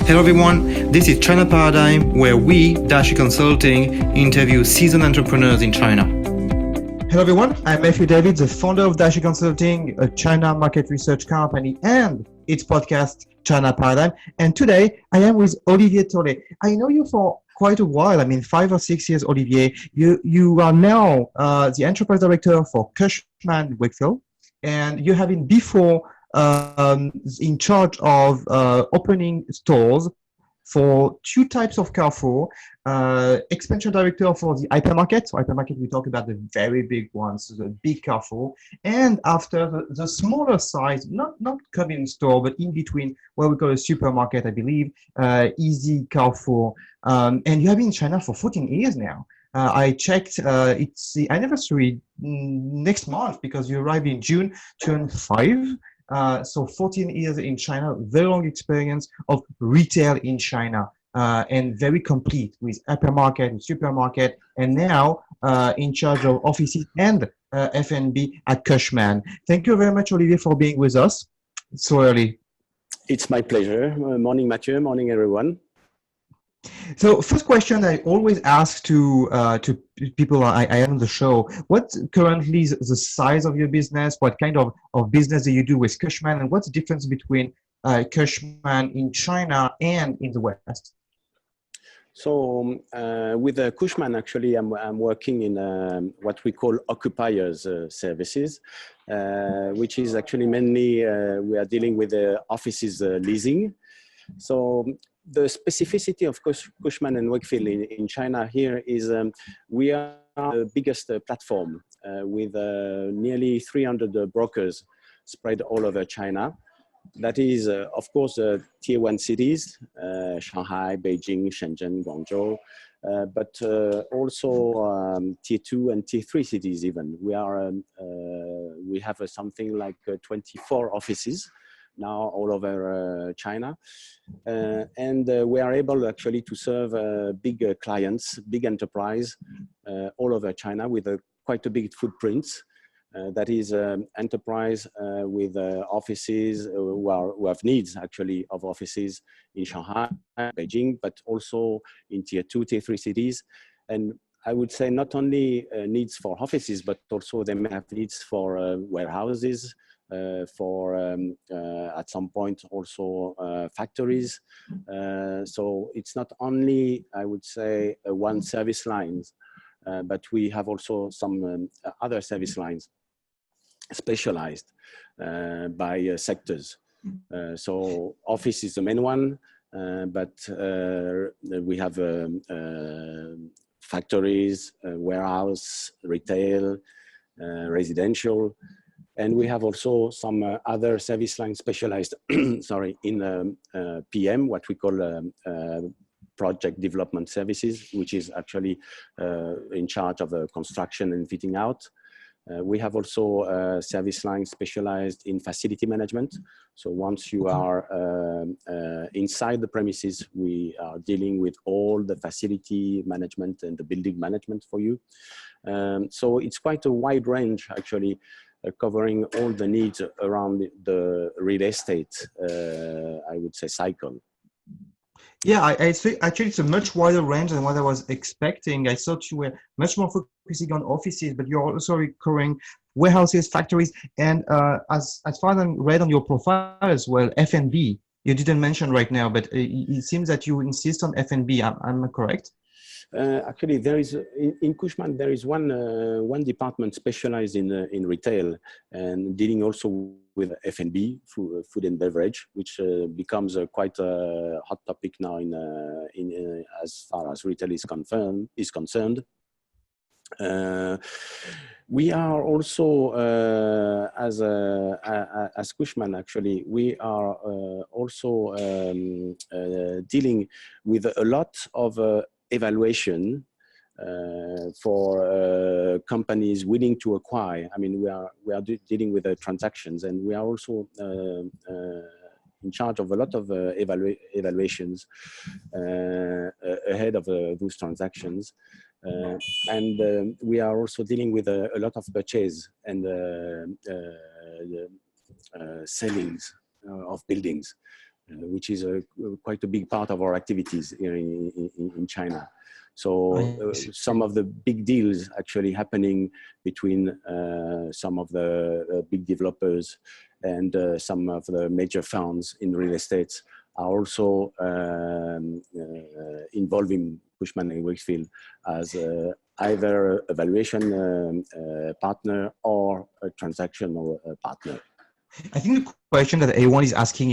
Hello everyone, this is China Paradigm, where we, Dashi Consulting, interview seasoned entrepreneurs in China. Hello everyone, I'm Matthieu David, the founder of Dashi Consulting, a China market research company, and its podcast, China Paradigm. And today I am with Olivier Tollet. I know you for quite a while, 5 or 6 years, Olivier. You are now the enterprise director for Cushman Wakefield, and you have been before in charge of opening stores for two types of Carrefour, expansion director for the hypermarket. So hypermarket, we talk about the very big ones, the big Carrefour, and after the smaller size, not convenience store, but in between, what we call a supermarket, I believe, easy Carrefour. And you have been in China for 14 years now. I checked, it's the anniversary next month because you arrived in June 2005. So 14 years in China, very long experience of retail in China, and very complete with hypermarket and supermarket, and now in charge of offices and F&B at Cushman. Thank you very much, Olivier, for being with us so early. It's my pleasure. Morning, Matthieu. Morning, everyone. So first question I always ask to people I am on the show, what's currently the size of your business? What kind of business do you do with Cushman? And what's the difference between Cushman in China and in the West? So with Cushman, actually, I'm working in what we call occupiers services, which is actually mainly we are dealing with offices leasing. So the specificity of Cushman and Wakefield in China here is we are the biggest platform with nearly 300 brokers spread all over China. That is, of course, tier 1 cities, Shanghai, Beijing, Shenzhen, Guangzhou, but also tier 2 and tier 3 cities even. We have something like 24 offices now all over China. And we are able actually to serve big clients, big enterprise all over China with quite a big footprint. That is enterprise with offices who have needs actually of offices in Shanghai, Beijing, but also in tier 2, tier 3 cities. And I would say not only needs for offices, but also they may have needs for warehouses, for at some point also factories. So it's not only, I would say, one service lines, but we have also some other service lines specialized by sectors. So office is the main one, but we have factories, warehouse, retail, residential. And we have also some other service lines specialized, sorry, in PM, what we call project development services, which is actually in charge of construction and fitting out. We have also service lines specialized in facility management. So once you are inside the premises, we are dealing with all the facility management and the building management for you. So it's quite a wide range, actually, covering all the needs around the real estate, I would say, cycle. Yeah, I think actually it's a much wider range than what I was expecting. I thought you were much more focusing on offices, but you're also recurring warehouses, factories, and as far as I read on your profile as well, F&B. You didn't mention right now, but it seems that you insist on F&B. Am I correct? Actually, there is in Cushman there is one department specialized in retail and dealing also with F&B, food and beverage, which becomes quite a hot topic now in as far as retail is concerned. We are also as Cushman, actually, we are also dealing with a lot of evaluation for companies willing to acquire. I mean, we are dealing with transactions, and we are also in charge of a lot of evaluations ahead of those transactions. And we are also dealing with a lot of purchase and sellings of buildings. which is quite a big part of our activities here in China. So some of the big deals actually happening between some of the big developers and some of the major funds in real estate are also involving Cushman Wakefield as either a valuation partner or a transactional partner. I think the question that everyone is asking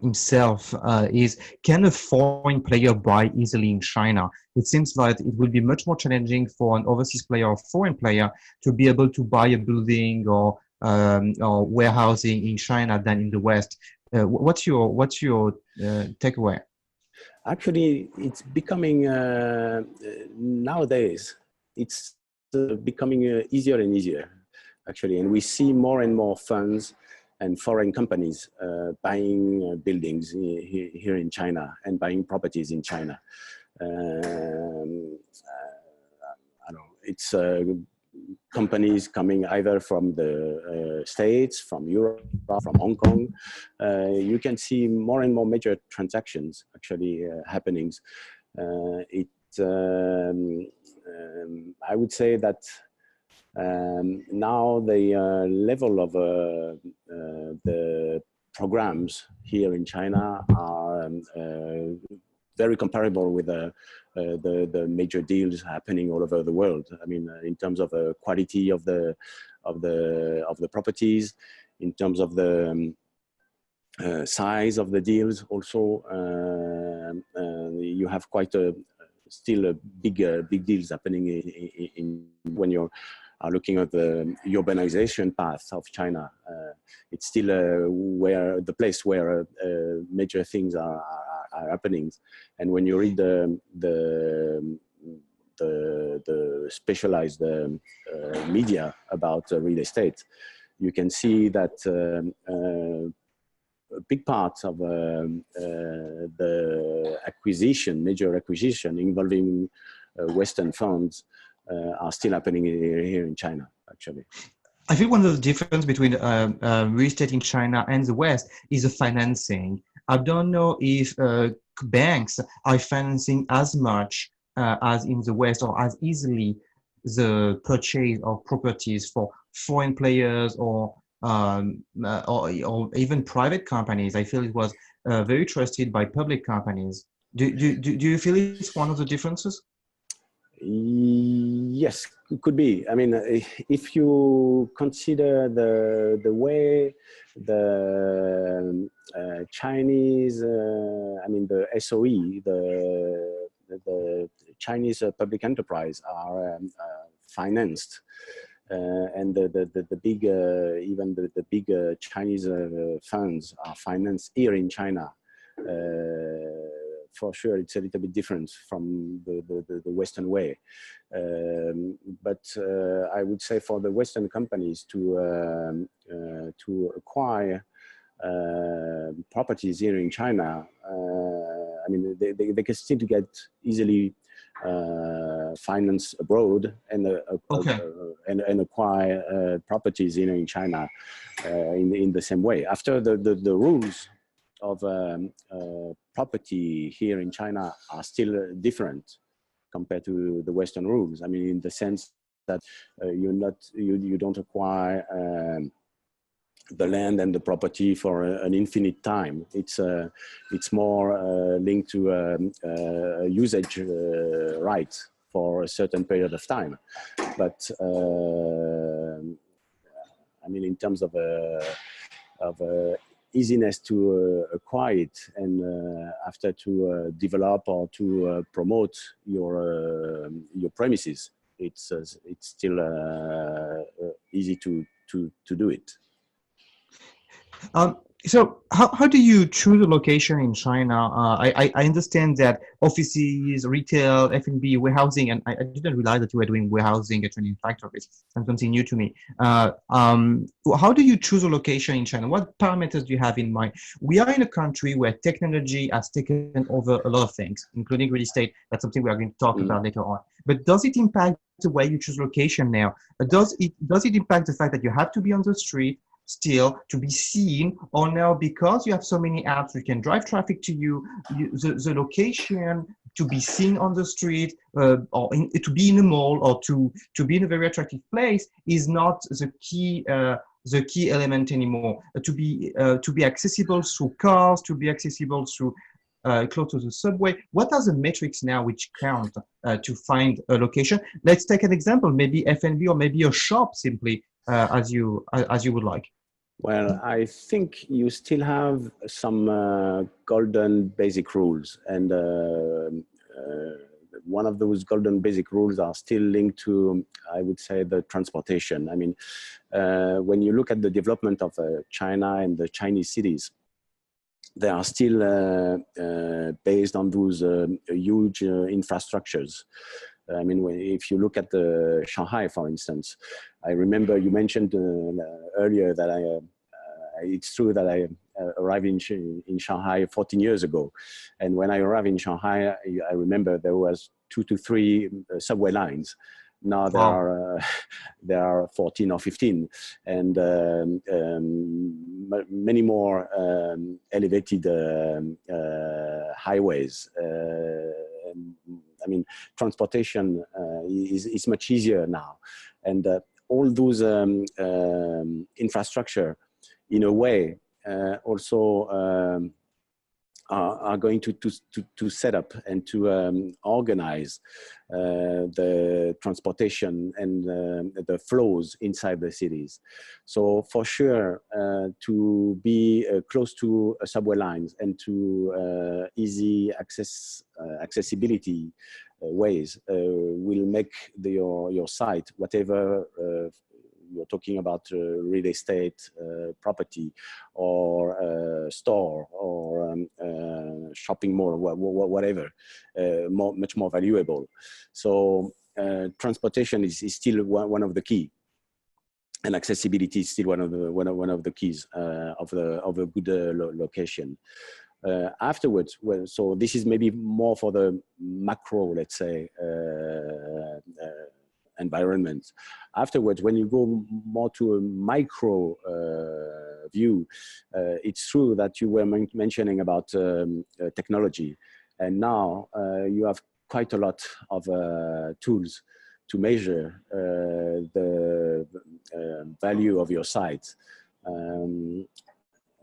himself is, can a foreign player buy easily in China? It seems like it will be much more challenging for an overseas player or foreign player to be able to buy a building or warehousing in China than in the West. What's your takeaway? Actually, it's becoming nowadays. It's becoming easier and easier, actually, and we see more and more funds and foreign companies buying buildings here in China and buying properties in China. I don't know, it's companies coming either from the States, from Europe, from Hong Kong. You can see more and more major transactions actually happenings. I would say that now the level of the programs here in China are very comparable with the major deals happening all over the world. I mean, in terms of the quality of the properties, in terms of the size of the deals, also you have quite still a big deals happening in when you're looking at the urbanization path of China. It's still where the place where major things are happening. And when you read the specialized media about real estate, you can see that a big part of the major acquisition involving Western funds are still happening here in China, actually. I think one of the difference between real estate in China and the West is the financing. I don't know if banks are financing as much as in the West or as easily the purchase of properties for foreign players or even private companies. I feel it was very trusted by public companies. Do you feel it's one of the differences? Yes, it could be. I mean, if you consider the way the Chinese, I mean, the SOE, the Chinese public enterprise are financed, and the big, even the big Chinese funds are financed here in China. For sure, it's a little bit different from the Western way. But I would say for the Western companies to acquire properties here in China, I mean, they can still get easily finance abroad and and acquire properties in China in the same way. After the rules of property here in China are still different compared to the Western rules. I mean, in the sense that you don't acquire the land and the property for an infinite time. It's more linked to a usage right for a certain period of time. But I mean, in terms of easiness to acquire it and after to develop or to promote your premises, it's still easy to do it. So how do you choose a location in China? I understand that offices, retail, F&B, warehousing, and I didn't realize that you were doing warehousing at training factories. That's something new to me. How do you choose a location in China? What parameters do you have in mind? We are in a country where technology has taken over a lot of things, including real estate. That's something we are going to talk about later on. But does it impact the way you choose location now? Does it impact the fact that you have to be on the street? still to be seen, or now because you have so many apps we can drive traffic to the location to be seen on the street, to be in a mall, or to be in a very attractive place is not the key element anymore. To be accessible through cars, to be accessible through close to the subway. What are the metrics now which count to find a location? Let's take an example, maybe F&B, or maybe a shop simply, as you would like. Well, I think you still have some golden basic rules, and one of those golden basic rules are still linked to, I would say, the transportation. I mean, when you look at the development of China and the Chinese cities, they are still based on those huge infrastructures. I mean, if you look at Shanghai, for instance, I remember you mentioned earlier that it's true that I arrived in Shanghai 14 years ago. And when I arrived in Shanghai, I remember there was 2 to 3 subway lines. Now there are 14 or 15, and many more elevated highways. I mean, transportation is much easier now, and all those infrastructure, in a way, also are going to set up and to organize the transportation and the flows inside the cities. So for sure, to be close to subway lines and to easy accessibility ways will make your site, whatever you're talking about, real estate, property, or store, or shopping mall, whatever, much more valuable. So transportation is still one of the key, and accessibility is still one of the keys of a good location. Afterwards, well, so this is maybe more for the macro, let's say, environment. Afterwards, when you go more to a micro view, it's true that you were mentioning about technology, and now you have quite a lot of tools to measure the value of your site.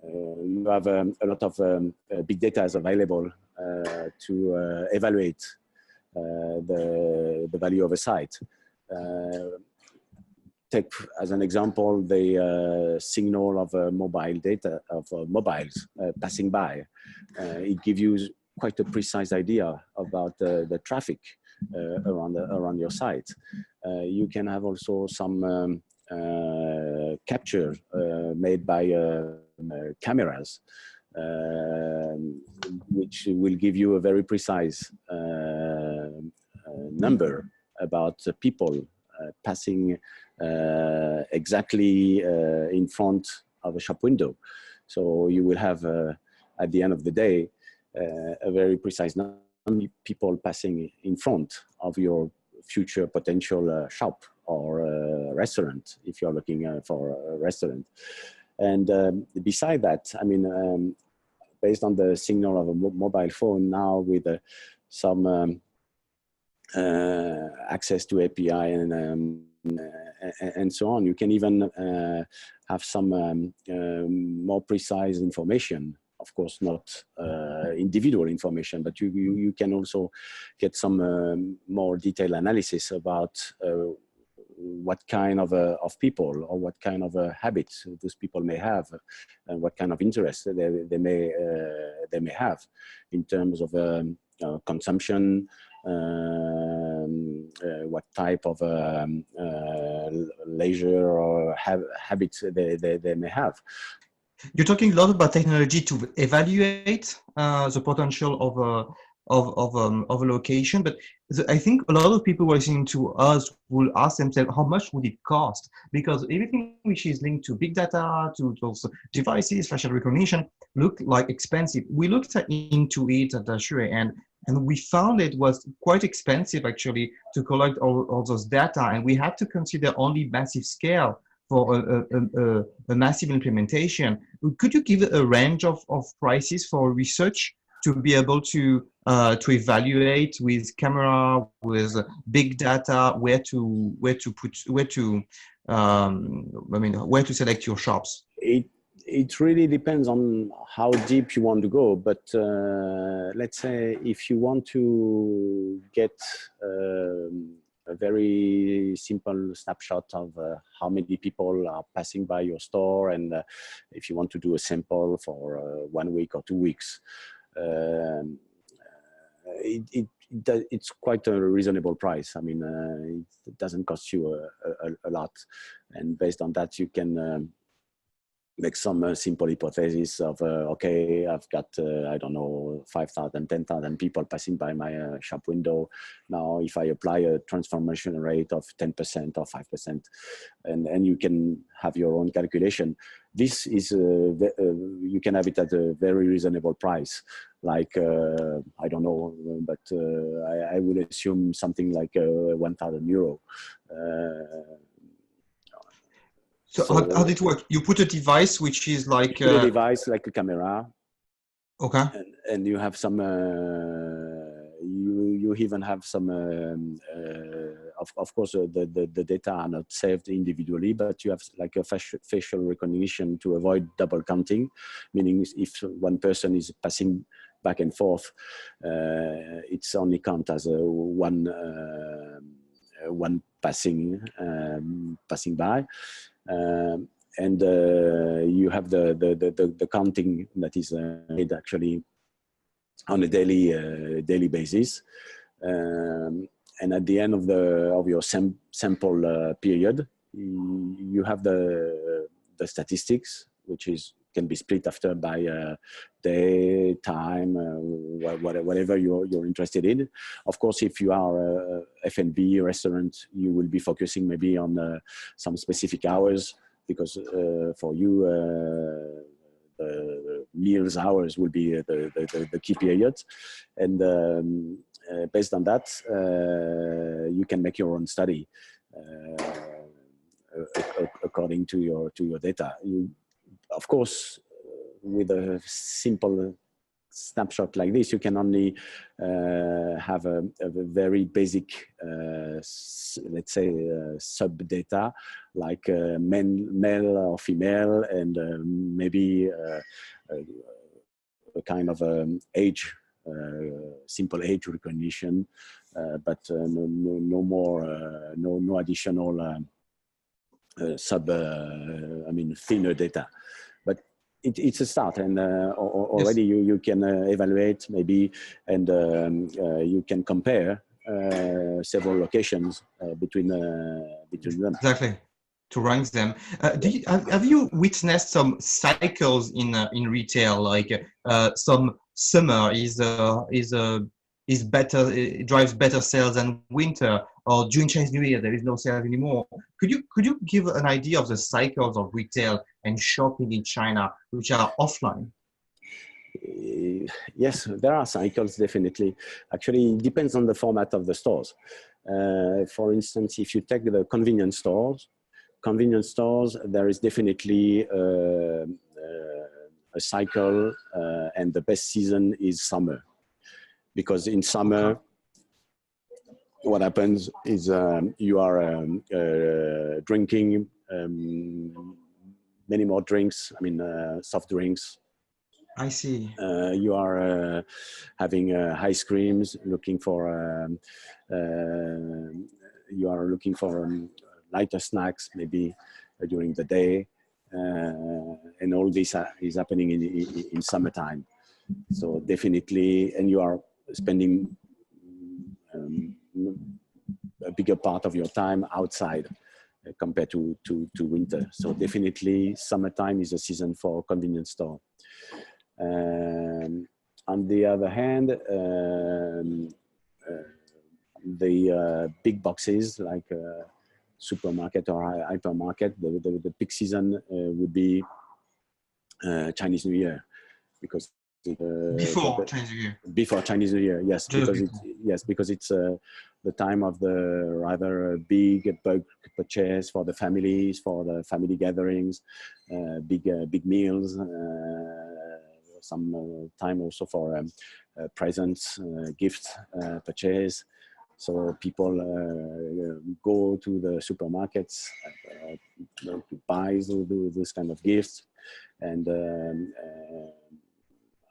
You have a lot of big data is available to evaluate the value of a site. Take as an example the signal of mobile data of mobiles passing by. It gives you quite a precise idea about the traffic around your site. You can have also some capture made by cameras, which will give you a very precise number about people passing exactly in front of a shop window. So you will have, at the end of the day, a very precise number of people passing in front of your future potential shop or restaurant, if you're looking for a restaurant. And beside that, I mean, based on the signal of a mobile phone now with some access to API and so on, you can even have some more precise information. Of course, not individual information, but you can also get some more detailed analysis about what kind of people or what kind of habits those people may have, and what kind of interests they may have in terms of consumption, what type of leisure or habits they may have. You're talking a lot about technology to evaluate the potential of a location, but I think a lot of people listening to us will ask themselves, how much would it cost? Because everything which is linked to big data, to those devices, facial recognition, look like expensive. We looked into it at Azure, and we found it was quite expensive actually to collect all those data, and we had to consider only massive scale for a massive implementation. Could you give a range of prices for research to be able to evaluate with camera, with big data, where to where to select your shops? It really depends on how deep you want to go, but let's say if you want to get a very simple snapshot of how many people are passing by your store, and if you want to do a sample for 1 week or 2 weeks, it's quite a reasonable price. I mean, it doesn't cost you a lot, and based on that, you can make some simple hypothesis of, okay, I've got, I don't know, 5,000, 10,000 people passing by my shop window. Now, if I apply a transformation rate of 10% or 5%, and you can have your own calculation, this is, you can have it at a very reasonable price. Like, I don't know, but I would assume something like 1,000 euro. So how did it work? You put a device which is like a device like a camera. Okay. And you have some. You even have some. Of course, the data are not saved individually, but you have like a facial recognition to avoid double counting, meaning if one person is passing back and forth, it's only count as one passing by. And you have the counting that is made actually on a daily basis, and at the end of your sample period, you have the statistics, which can be split after by day, time, whatever you're interested in. Of course, if you are a F&B restaurant, you will be focusing maybe on some specific hours, because for you, the meals hours will be the key period. And based on that, you can make your own study according to your data. Of course, with a simple snapshot like this, you can only have a very basic, let's say, sub data, like male or female, and maybe a kind of age, simple age recognition, but no more, no additional thinner data. But it's a start, and already yes, you can evaluate maybe, and you can compare several locations between them. Exactly, to rank them. Have you witnessed some cycles in retail, like some summer is better, it drives better sales than winter, or during Chinese New Year there is no sales anymore? Could you give an idea of the cycles of retail and shopping in China, which are offline? Yes, there are cycles, definitely. Actually, it depends on the format of the stores. For instance, if you take the convenience stores, there is definitely a cycle, and the best season is summer. Because in summer, what happens is you are drinking many more drinks, soft drinks. I see. You are having ice creams, looking for, you are looking for lighter snacks, maybe during the day. And all this is happening in summertime. So definitely, and you are spending a bigger part of your time outside compared to winter. So definitely summertime is a season for convenience store. On the other hand, the big boxes like supermarket or hypermarket, the peak season would be Chinese New Year, because Before Chinese New Year. Before Chinese New Year, yes, because it's the time of the rather big bulk purchase for the families, for the family gatherings, big meals, some time also for presents, gifts purchase. So people go to the supermarkets to buy those kind of gifts, and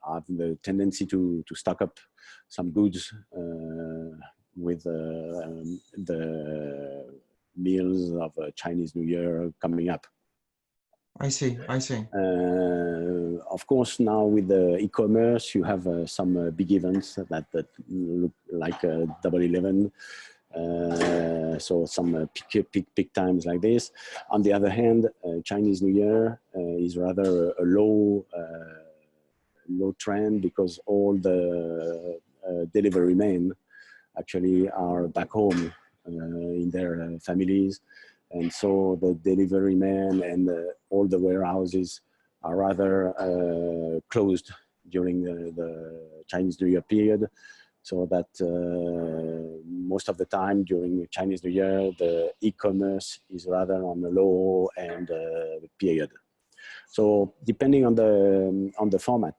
have the tendency to stock up some goods with the meals of Chinese New Year coming up. I see. Of course, now with the e-commerce, you have some big events that look like Double 11. So some peak times like this. On the other hand, Chinese New Year is rather a low trend, because all the delivery men actually are back home in their families. And so the delivery men and all the warehouses are rather closed during the Chinese New Year period. So that most of the time during Chinese New Year, the e-commerce is rather on the low end period. So depending on the format,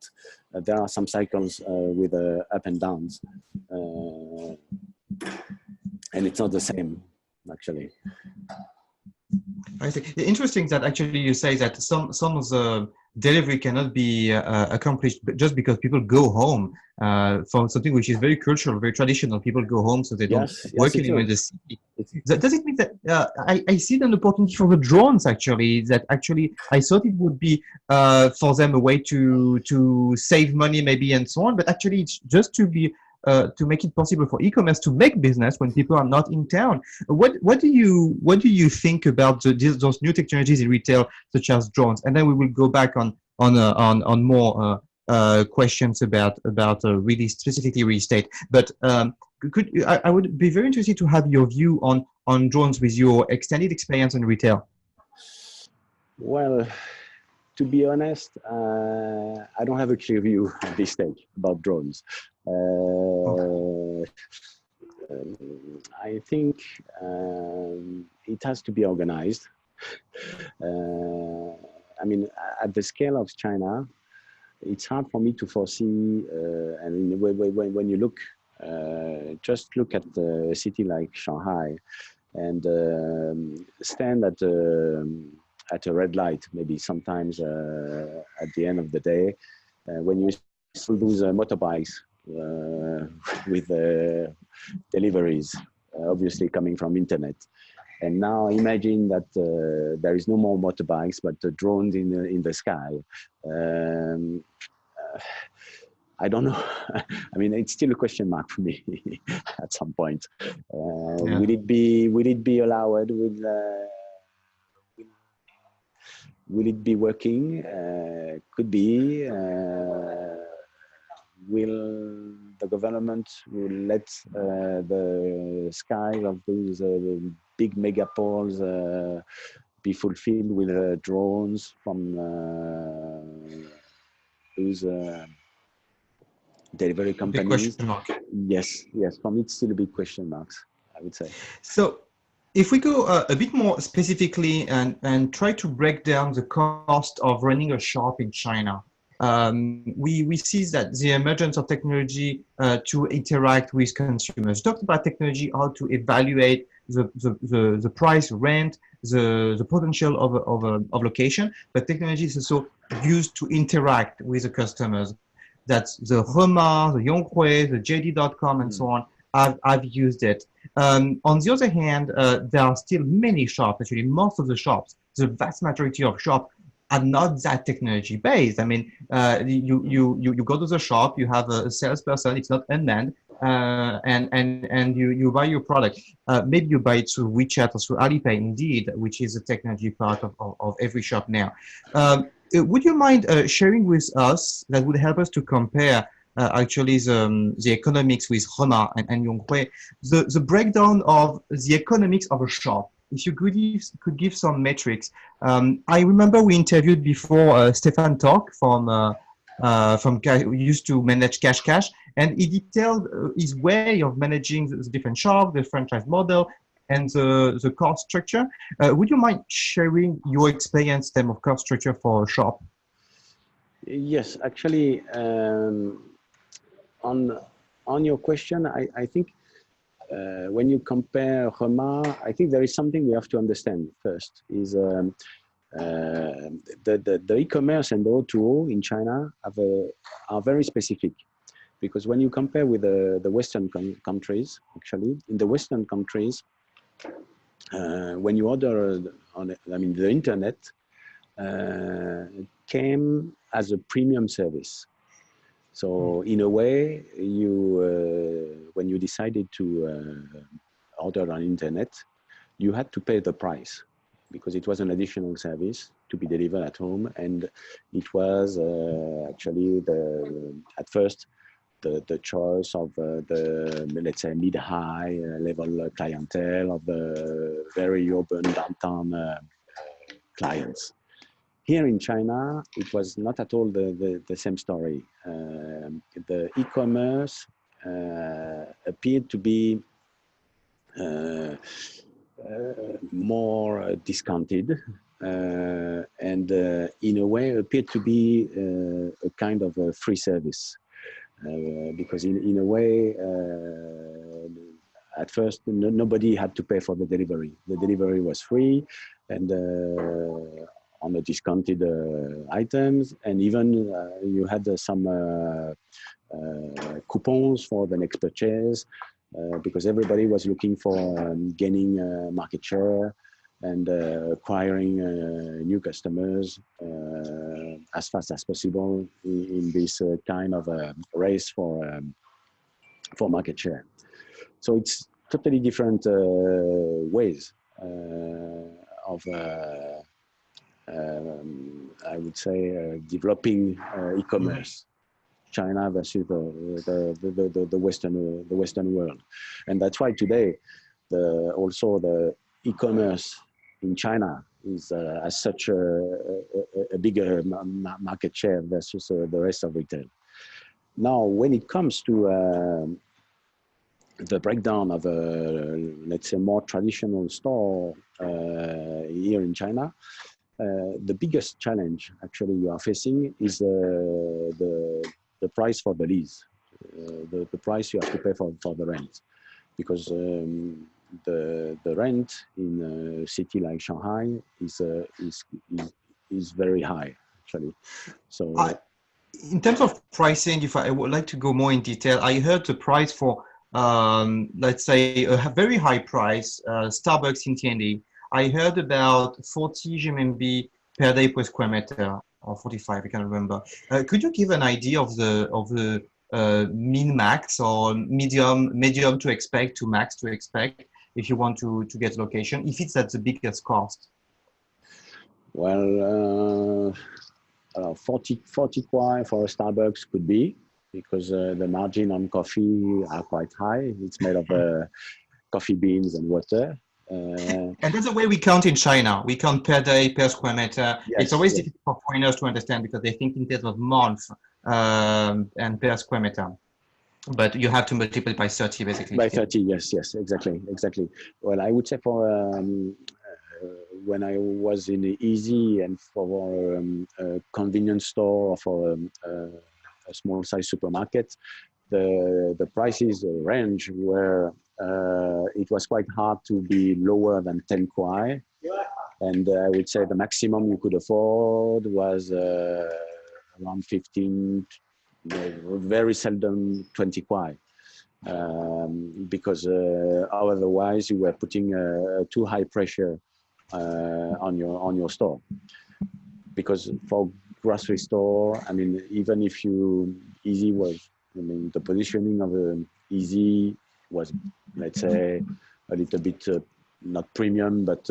there are some cycles with up and downs, and it's not the same actually. I see. Interesting that actually you say that some of the delivery cannot be accomplished just because people go home from something which is very cultural, very traditional. People go home so they don't work anymore in the city. Does it mean that I see an opportunity for the drones actually? That actually I thought it would be for them a way to save money maybe and so on, but actually it's just to be to make it possible for e-commerce to make business when people are not in town. What do you think about those new technologies in retail, such as drones? And then we will go back on more questions about really specifically real estate. But I would be very interested to have your view on drones with your extended experience in retail. Well, to be honest, I don't have a clear view at this stage about drones. I think it has to be organized. I mean, at the scale of China, it's hard for me to foresee. And when you look, just look at a city like Shanghai and stand at a red light, maybe sometimes at the end of the day, when you see those motorbikes with deliveries, obviously coming from internet. And now imagine that there is no more motorbikes, but the drones in the sky. I don't know. I mean, it's still a question mark for me at some point. Will it be allowed? Will it be working? Could be. Will the government let the skies of those big megapoles be fulfilled with drones from those delivery companies? Big question mark. Yes. For me, it's still a big question marks, I would say. So, if we go a bit more specifically and try to break down the cost of running a shop in China, we see that the emergence of technology to interact with consumers. Talked about technology, how to evaluate the price, rent, the potential of location, but technology is also used to interact with the customers. That's the Hema, the Yonghui, the JD.com, and so on. I've used it. On the other hand, there are still many shops, actually most of the shops, the vast majority of shops are not that technology based. I mean, you go to the shop, you have a salesperson, it's not unmanned, and you buy your product. Maybe you buy it through WeChat or through Alipay, indeed, which is the technology part of every shop now. Would you mind sharing with us, that would help us to compare actually the economics with Hema and Yonghui, the breakdown of the economics of a shop? If you could give some metrics. I remember we interviewed before Stefan Talk from who used to manage cash, and he detailed his way of managing the different shops, the franchise model, and the cost structure. Would you mind sharing your experience in terms of cost structure for a shop? Yes, actually, on your question, I think when you compare Remar, I think there is something we have to understand first is the e-commerce and the O2O in China are very specific, because when you compare with the Western countries, actually, in the Western countries, when you order the internet came as a premium service. So in a way, when you decided to order on internet, you had to pay the price, because it was an additional service to be delivered at home, and it was actually at first the choice of the, let's say, mid-high level clientele of the very urban downtown clients. Here in China, it was not at all the same story. The e-commerce appeared to be more discounted, and in a way appeared to be a kind of a free service, because in a way, at first nobody had to pay for the delivery. The delivery was free, and on the discounted items, and even you had some coupons for the next purchase, because everybody was looking for gaining market share and acquiring new customers as fast as possible in this kind of race for market share. So it's totally different ways of I would say developing e-commerce, China versus the Western world, and that's why today also the e-commerce in China is as such a bigger market share versus the rest of retail. Now, when it comes to the breakdown of a, let's say, more traditional store here in China, the biggest challenge actually you are facing is the price for the lease, the price you have to pay for the rent, because the rent in a city like Shanghai is very high actually. So in terms of pricing, if I would like to go more in detail, I heard the price for let's say a very high price, Starbucks in Tianli. I heard about 40 RMB per day per square meter, or 45, I can't remember. Could you give an idea of the min max or medium to expect to max to expect if you want to get a location, if it's at the biggest cost? Well, 40 kuai for a Starbucks could be, because the margin on coffee are quite high. It's made of coffee beans and water. And that's the way we count in China. We count per day, per square meter. Yes, it's always difficult for foreigners to understand, because they think in terms of months and per square meter. But you have to multiply by 30, basically. By 30, yes, exactly. Well, I would say for when I was in the Easy and for a convenience store or for a small size supermarket, the prices range where it was quite hard to be lower than 10 kuai. And I would say the maximum you could afford was around 15, very seldom 20 kuai. Because otherwise you were putting too high pressure on your store. Because for grocery store, I mean, even if Easy was, I mean, the positioning of Easy was, let's say, a little bit not premium, but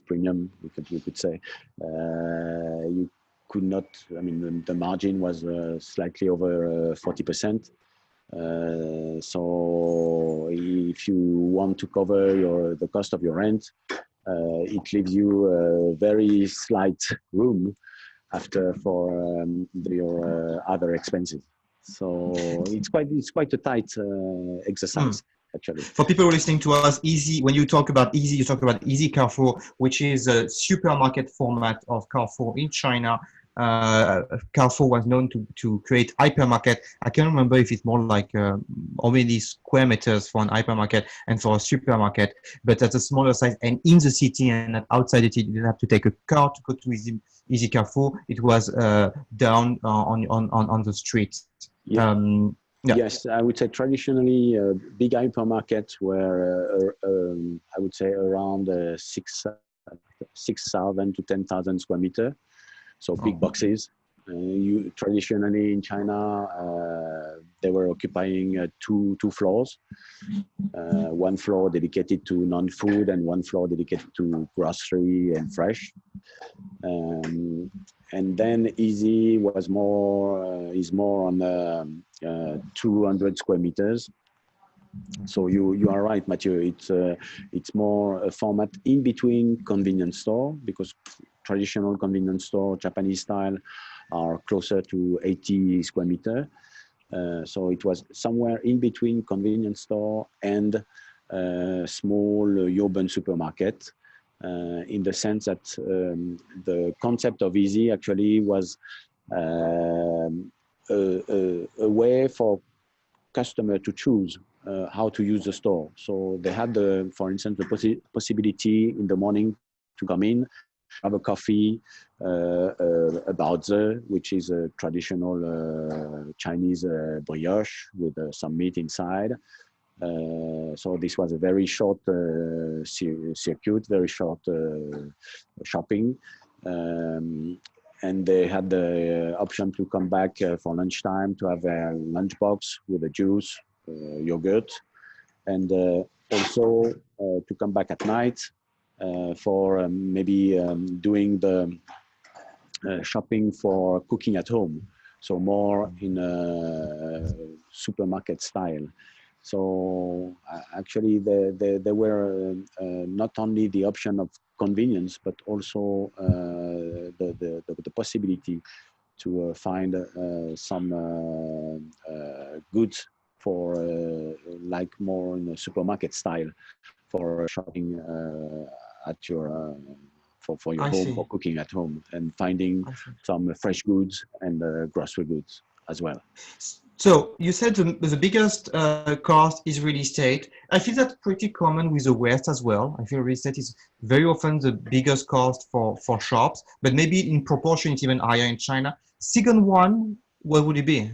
premium, we could say. You could not, I mean, the margin was slightly over 40%. So if you want to cover the cost of your rent, it leaves you a very slight room after for your other expenses. So it's quite a tight exercise. Actually. For people listening to us, Easy, when you talk about Easy, you talk about Easy Carrefour, which is a supermarket format of Carrefour in China. Carrefour was known to create hypermarket. I can't remember if it's more like how many square meters for an hypermarket and for a supermarket, but at a smaller size and in the city and outside it, you didn't have to take a car to go to Easy Carrefour. It was down on the street. Yeah. Yes, I would say traditionally big hypermarkets were, I would say, around 6,000 to 10,000 square meters. So big boxes. You traditionally in China, they were occupying two floors. One floor dedicated to non-food and one floor dedicated to grocery and fresh. And then Easy was is more on 200 square meters. So you are right, Matthieu. It's more a format in between convenience store, because traditional convenience store, Japanese style, are closer to 80 square meter. So it was somewhere in between convenience store and small urban supermarket. In the sense that the concept of Easy actually was a way for customer to choose how to use the store. So they had, for instance, the possibility in the morning to come in, have a coffee, a baozi, which is a traditional Chinese brioche with some meat inside. So this was a very short circuit, very short shopping. And they had the option to come back for lunchtime to have a lunchbox with a juice, yogurt, and also to come back at night for maybe doing the shopping for cooking at home. So more in a supermarket style. So actually, there were not only the option of convenience, but also the possibility to find some goods for like more in a supermarket style for shopping at your for your home, for cooking at home, and finding some fresh goods and grocery goods as well. So you said the biggest cost is real estate. I feel that's pretty common with the West as well. I feel real estate is very often the biggest cost for shops, but maybe in proportion it's even higher in China. Second one, what would it be?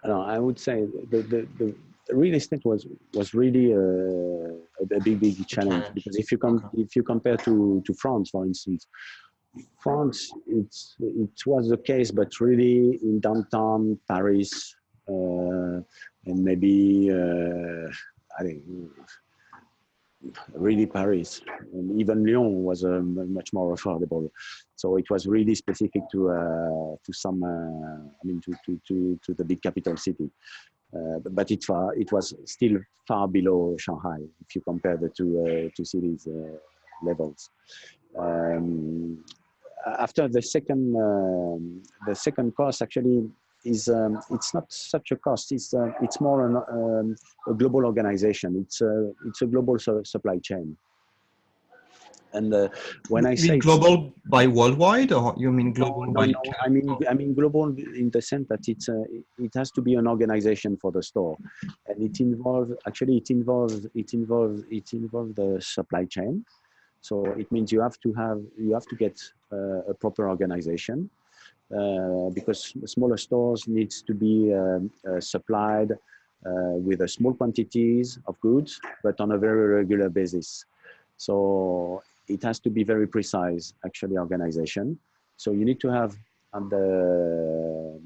I would say the real estate was really a big challenge, because if you compare to France, for instance, France, it was the case, but really in downtown Paris, and maybe I think really Paris, and even Lyon was much more affordable. So it was really specific to some, I mean, to the big capital city. But it was still far below Shanghai if you compare the two cities levels. After the second cost actually is it's not such a cost. It's more a global organization. It's a global supply chain. And when I say global by worldwide, or you mean global by? No. I mean global in the sense that it has to be an organization for the store, and it involves the supply chain. So it means you have to get a proper organization, because smaller stores needs to be supplied with small quantities of goods, but on a very regular basis. So it has to be very precise, actually, organization. So you need to have on the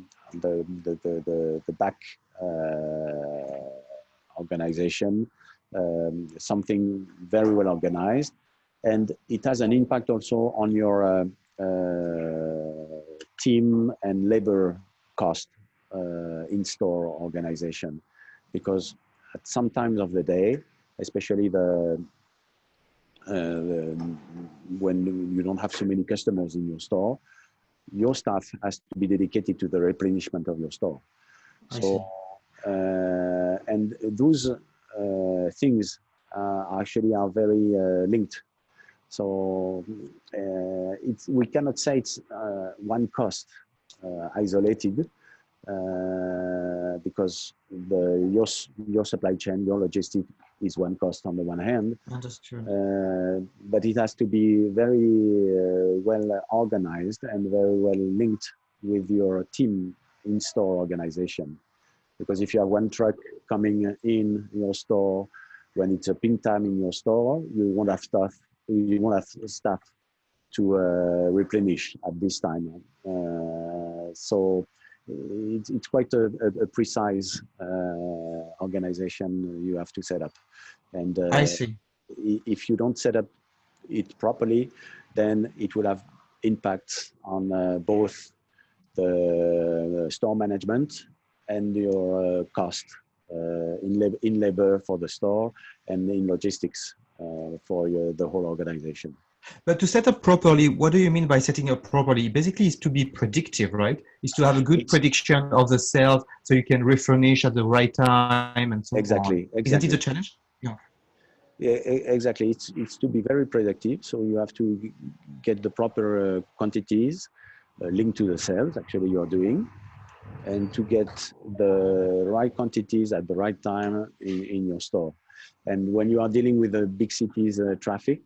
back organization something very well organized, and it has an impact also on your team and labor cost in store organization, because at some times of the day, especially when you don't have so many customers in your store, your staff has to be dedicated to the replenishment of your store. So, and those things actually are very linked. So we cannot say it's one cost isolated, because your supply chain, your logistic is one cost on the one hand. That's true. But it has to be very well organized and very well linked with your team in-store organization. Because if you have one truck coming in your store when it's a peak time in your store, you won't have staff to replenish at this time. So it's quite a precise organization you have to set up. And I see. If you don't set up it properly, then it will have impacts on both the store management and your cost in labor for the store and in logistics for the whole organization. But to set up properly, what do you mean by setting up properly? Basically, is to be predictive, right? Is to have a good prediction of the sales so you can refurnish at the right time and so on. Exactly. Isn't it a challenge? Yeah. Yeah, exactly. It's to be very predictive. So you have to get the proper quantities linked to the sales actually you're doing, and to get the right quantities at the right time in your store. And when you are dealing with the big cities traffic,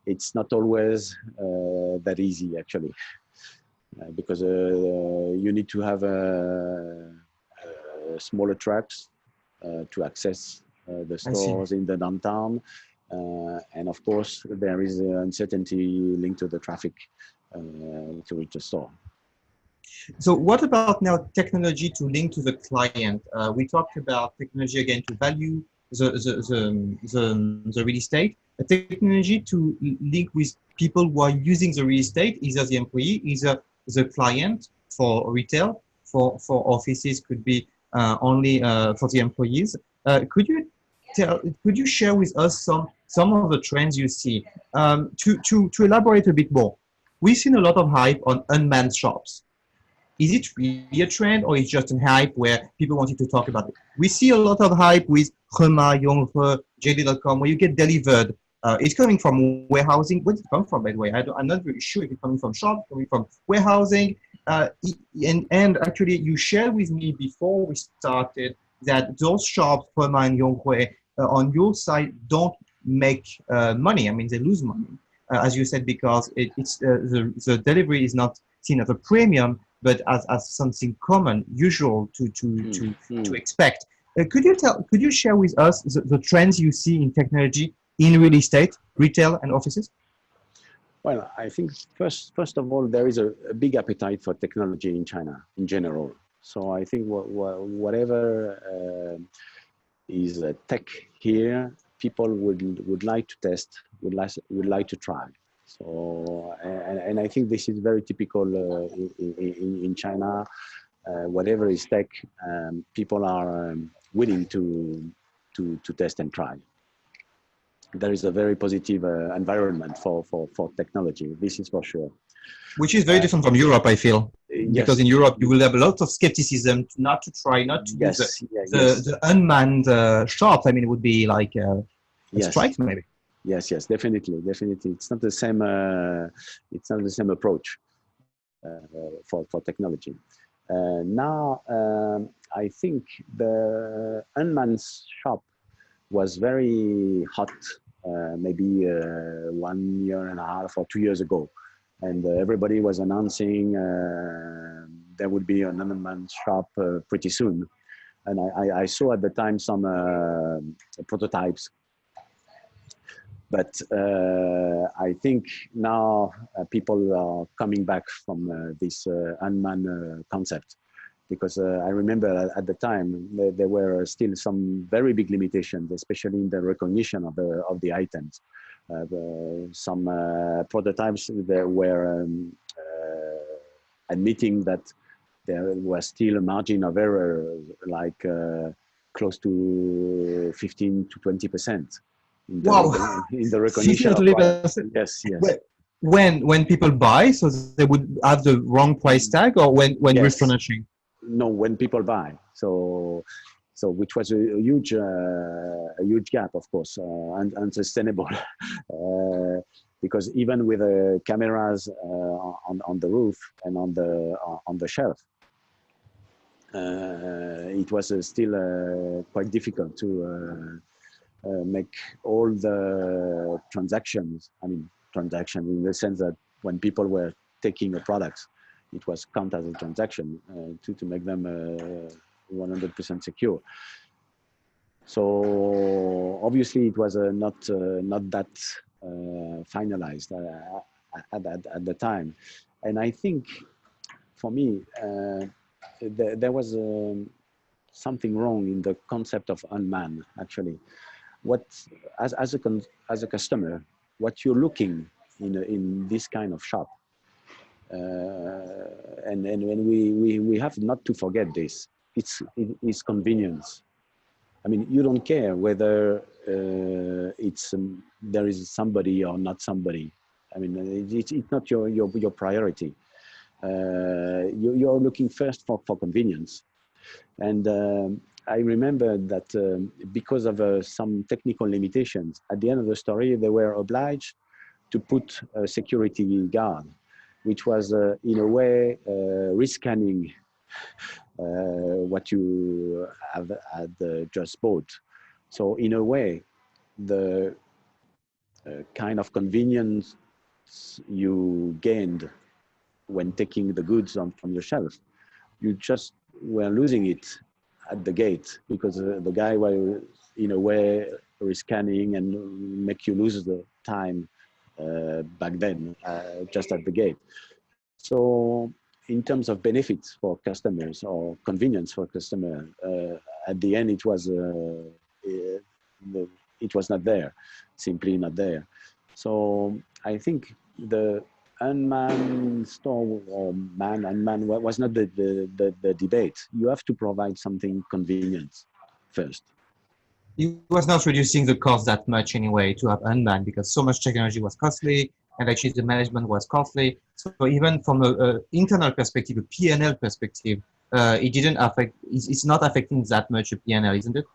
it's not always that easy actually, because you need to have smaller trucks to access the stores in the downtown. And of course, there is uncertainty linked to the traffic to reach the store. So what about now technology to link to the client? We talked about technology again to value the real estate, a technology to link with people who are using the real estate, either the employee, either the client for retail, for offices could be only for the employees. Could you share with us some of the trends you see? To elaborate a bit more, we've seen a lot of hype on unmanned shops. Is it really a trend, or is it just a hype where people wanted to talk about it? We see a lot of hype with Hema, Yonghe, JD.com, where you get delivered. It's coming from warehousing. Where did it come from, by the way? I'm not really sure if it's coming from shop, coming from warehousing. And actually, you shared with me before we started that those shops, Hema and Yonghe, on your side, don't make money. I mean, they lose money, as you said, because it's the delivery is not seen as a premium, but as something common, usual to expect. Could you share with us the trends you see in technology in real estate, retail, and offices? Well, I think first of all, there is a big appetite for technology in China in general. So I think whatever is tech here, people would like to test, would like to try. So, and I think this is very typical in China. Whatever is tech, people are willing to test and try. There is a very positive environment for technology. This is for sure. Which is very different from Europe, I feel. Yes. Because in Europe, you will have a lot of skepticism not to try, not to use the unmanned shops. I mean, it would be like a strike, maybe. Yes, definitely. It's not the same. It's not the same approach for technology. Now, I think the unmanned shop was very hot, maybe 1 year and a half or 2 years ago, and everybody was announcing there would be an unmanned shop pretty soon. And I saw at the time some prototypes. But I think now people are coming back from this unmanned concept, because I remember at the time there were still some very big limitations, especially in the recognition of the items. Some prototypes there were admitting that there was still a margin of error, like close to 15 to 20%. Wow! In the recognition of yes. when people buy, so they would have the wrong price tag, or when Yes. refurnishing? No, when people buy. So which was a huge gap, of course, and unsustainable, because even with cameras on the roof and on the shelf, it was still quite difficult to make all the transactions. I mean, transaction in the sense that when people were taking a product, it was count as a transaction to make them 100% secure. So obviously it was not that finalized at the time, and I think for me there was something wrong in the concept of unmanned. Actually, what as a customer, what you're looking in this kind of shop, and when we have not to forget this, it's convenience. I mean, you don't care whether there is somebody or not somebody. I mean, it's not your priority. You're looking first for convenience. And I remember that because of some technical limitations, at the end of the story, they were obliged to put a security guard, which was in a way risk-scanning what you had just bought. So in a way, the kind of convenience you gained when taking the goods from your shelf, you just were losing it at the gate, because the guy was in a way scanning and make you lose the time back then just at the gate. So in terms of benefits for customers or convenience for customers, at the end it was not there, simply not there. So I think the unmanned store or unmanned was not the debate. You have to provide something convenient first. It was not reducing the cost that much anyway to have unmanned, because so much technology was costly and actually the management was costly. So even from a internal perspective, a P&L perspective, it didn't affect. It's not affecting that much a P&L, isn't it?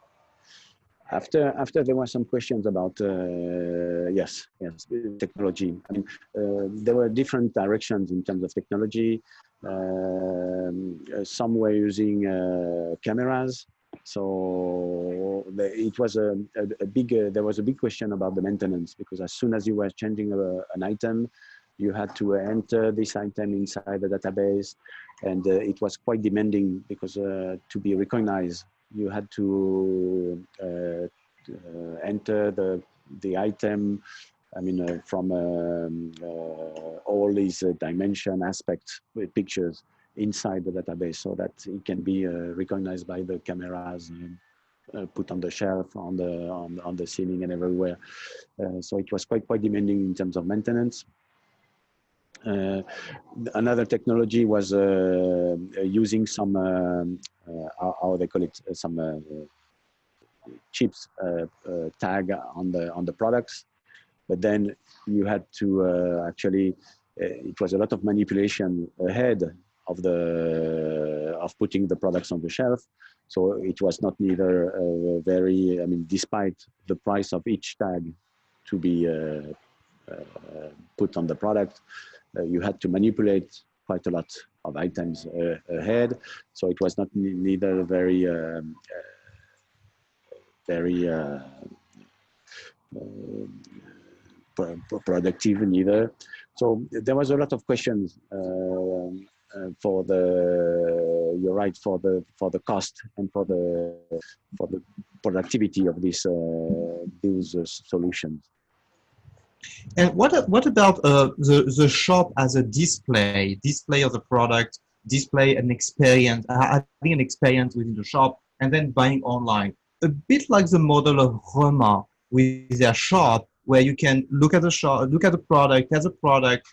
After there were some questions about yes technology. I mean, there were different directions in terms of technology. Some were using cameras. So it was a big. There was a big question about the maintenance, because as soon as you were changing an item, you had to enter this item inside the database, and it was quite demanding, because to be recognized, you had to enter the item. I mean, from all these dimension aspects with pictures inside the database, so that it can be recognized by the cameras, put on the shelf, on the ceiling, and everywhere. So it was quite demanding in terms of maintenance. Another technology was using some how they call it, some chips tag on the products, but then you had to actually it was a lot of manipulation ahead of putting the products on the shelf. So it was not neither very, I mean, despite the price of each tag to be put on the product, you had to manipulate quite a lot of items ahead. So it was not neither very productive neither. So there was a lot of questions for the, you're right, for the cost and for the productivity of these solutions. And what about the shop as a display of the product, display an experience, having an experience within the shop, and then buying online? A bit like the model of Roma with their shop, where you can look at the shop, look at the product as a product,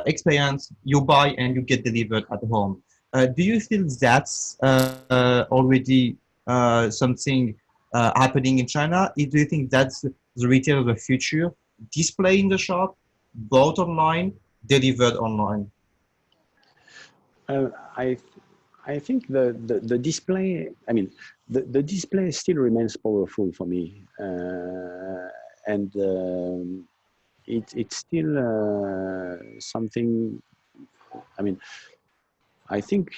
experience, you buy and you get delivered at home. Do you feel that's already something happening in China? Do you think that's the retail of the future? Display in the shop bought online, delivered online? Uh, I I think the display. I mean, the display still remains powerful for me, and it's still something. I mean, I think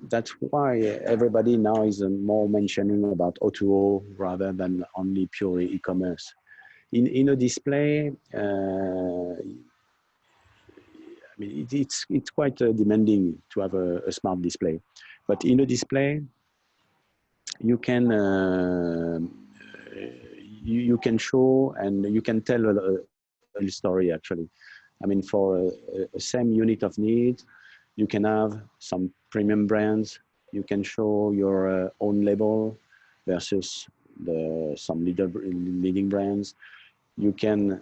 that's why everybody now is more mentioning about O2O rather than only pure e-commerce. In a display, I mean, it's quite demanding to have a smart display, but in a display, you can you can show and you can tell a story actually. I mean, for a same unit of need, you can have some premium brands. You can show your own label versus some leading brands. You can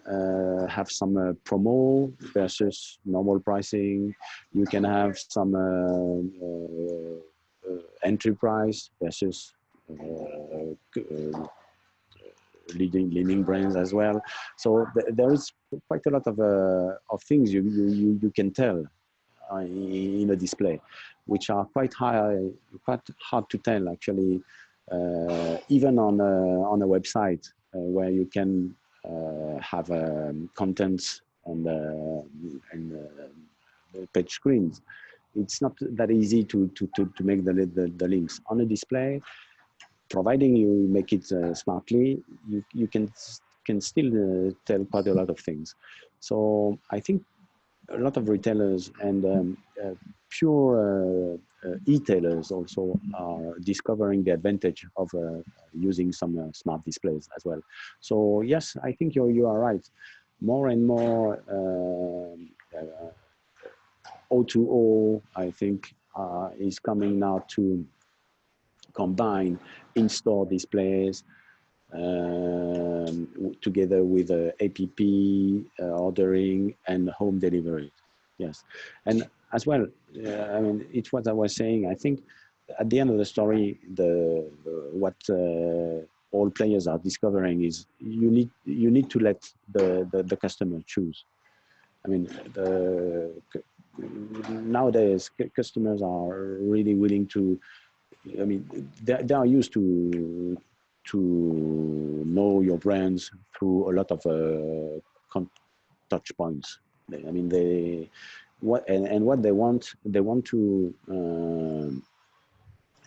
have some promo versus normal pricing. You can have some entry price versus leading brands as well. So there is quite a lot of things you can tell in a display, which are quite hard to tell actually, even on a website where you can have contents and page screens. It's not that easy to make the links on a display. Providing you make it smartly, you can still tell quite a lot of things. So I think a lot of retailers and pure e-tailers also are discovering the advantage of using some smart displays as well. So yes, I think you are right. More and more O2O, I think, is coming now to combine in-store displays together with APP ordering and home delivery. Yes, and as well, I mean, it's what I was saying. I think at the end of the story, what all players are discovering is you need to let the customer choose. I mean, nowadays customers are really willing to. I mean, they are used to know your brands through a lot of touch points. I mean, what they want to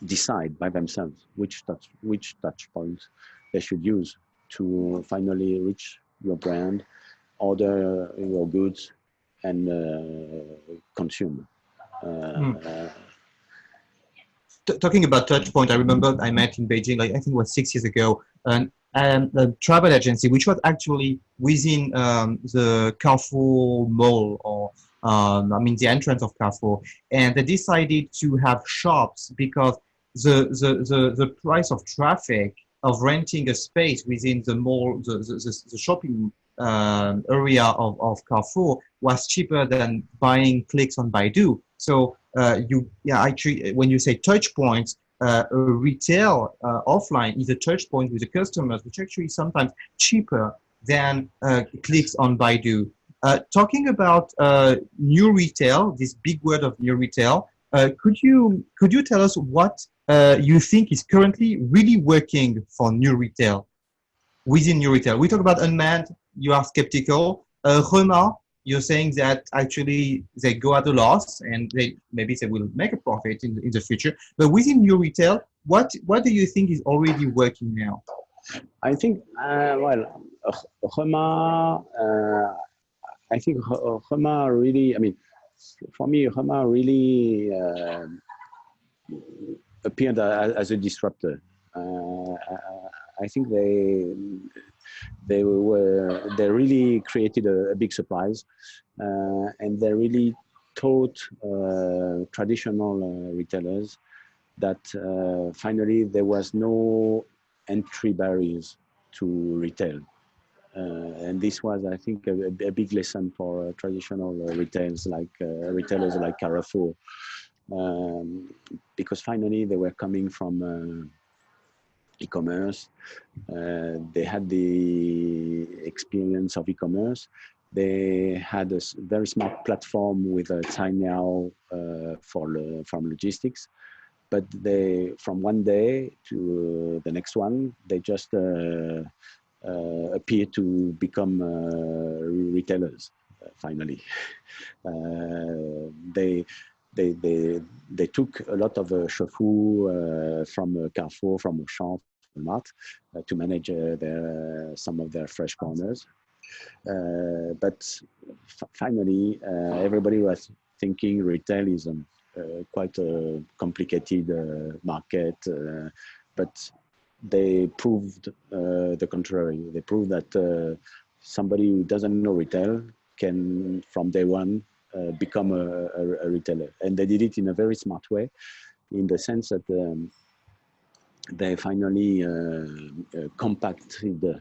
decide by themselves which touch points they should use to finally reach your brand, order your goods, and consume. Talking about touch point, I remember I met in Beijing, like I think it was 6 years ago, a travel agency, which was actually within the Carrefour mall, or I mean the entrance of Carrefour, and they decided to have shops because the price of traffic of renting a space within the mall, the shopping area of Carrefour was cheaper than buying clicks on Baidu. So actually, when you say touch points, retail offline is a touch point with the customers, which actually is sometimes cheaper than clicks on Baidu. Talking about new retail, this big word of new retail, could you tell us what you think is currently really working for new retail? Within new retail, we talk about unmanned. You are skeptical. Rema, you're saying that actually they go at a loss and maybe they will make a profit in the future. But within new retail, what do you think is already working now? I think Rema. I think Rema really. I mean, for me, Rema really appeared as a disruptor. I think they really created a big surprise, and they really taught traditional retailers that finally there was no entry barriers to retail. And this was, I think, a big lesson for traditional retailers like Carrefour, because finally they were coming from e-commerce. They had the experience of e-commerce, They had a very smart platform with a Cainiao from logistics, but they, from one day to the next one, they just appear to become retailers. Finally, they took a lot of Shofu from Carrefour, from Auchan, from Walmart, to manage some of their fresh corners. But finally, everybody was thinking retail is quite a complicated market, but they proved the contrary. They proved that somebody who doesn't know retail can, from day one, become a retailer. And they did it in a very smart way, in the sense that they finally compacted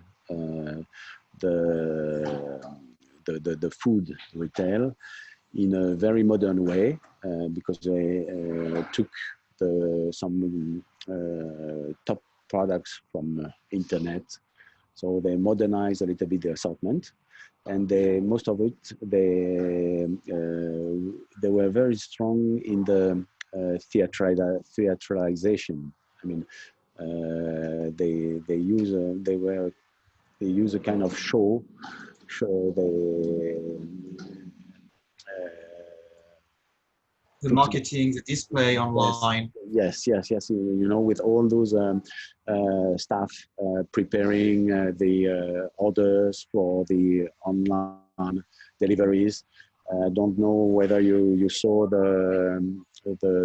the food retail in a very modern way, because they took some top products from internet. So they modernized a little bit the assortment, and most of it, they were very strong in the theatralization. I mean, they use a kind of show. The marketing, the display online. Yes. You know, with all those staff preparing the orders for the online deliveries. I don't know whether you saw the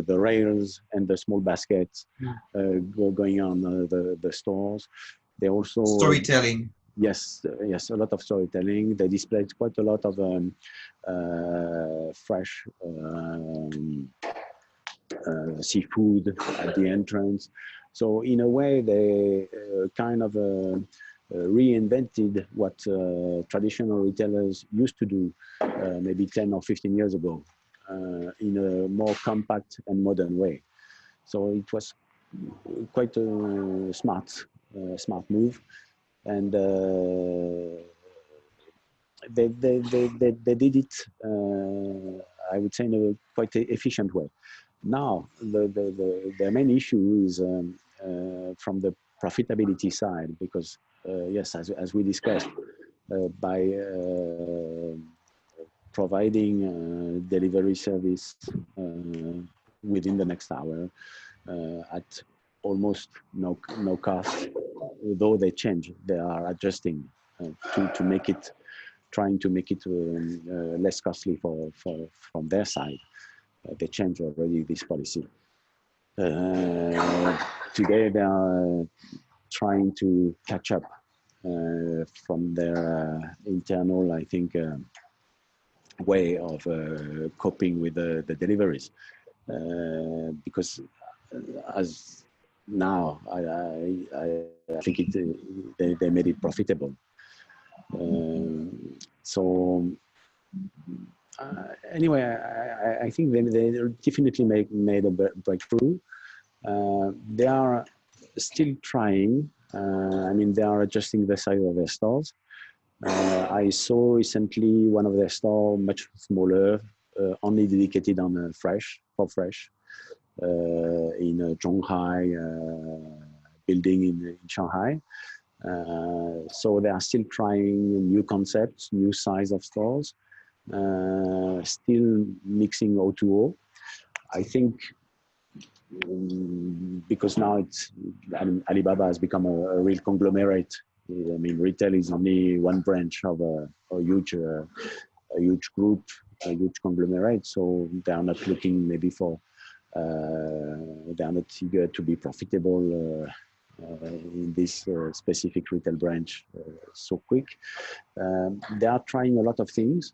rails and the small baskets going on the stores. They also Storytelling. Yes, a lot of storytelling. They displayed quite a lot of fresh seafood at the entrance. So in a way, they kind of reinvented what traditional retailers used to do maybe 10 or 15 years ago in a more compact and modern way. So it was quite a smart move. And they did it, I would say, in a quite efficient way. Now, the main issue is from the profitability side, because yes, as we discussed, by providing delivery service within the next hour at almost no cost, though they change, they are adjusting to make it, trying to make it less costly from their side. They change already this policy. Today they are trying to catch up from their internal, I think, way of coping with the deliveries, because as now I think they made it profitable. Anyway, I think they definitely made a breakthrough. They are still trying. I mean, they are adjusting the size of their stores. I saw recently one of their stores much smaller, only dedicated on fresh. In a Zhonghai building in Shanghai. So they are still trying new concepts, new size of stores, still mixing O2O. I think because now Alibaba has become a real conglomerate. I mean, retail is only one branch of a huge group, a huge conglomerate. So they are not looking maybe for they are not eager to be profitable in this specific retail branch so quick. They are trying a lot of things,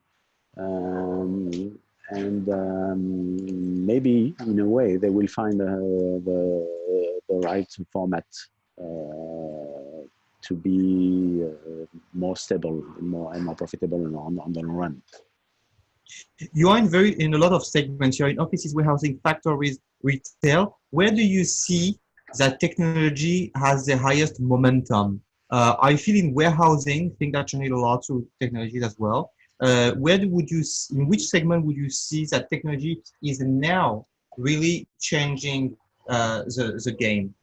and maybe in a way they will find the right format to be more stable and more profitable on the long run. You are in a lot of segments. You're in offices, warehousing, factories, retail. Where do you see that technology has the highest momentum? I feel in warehousing, things are changing a lot through technologies as well. in which segment would you see that technology is now really changing the game?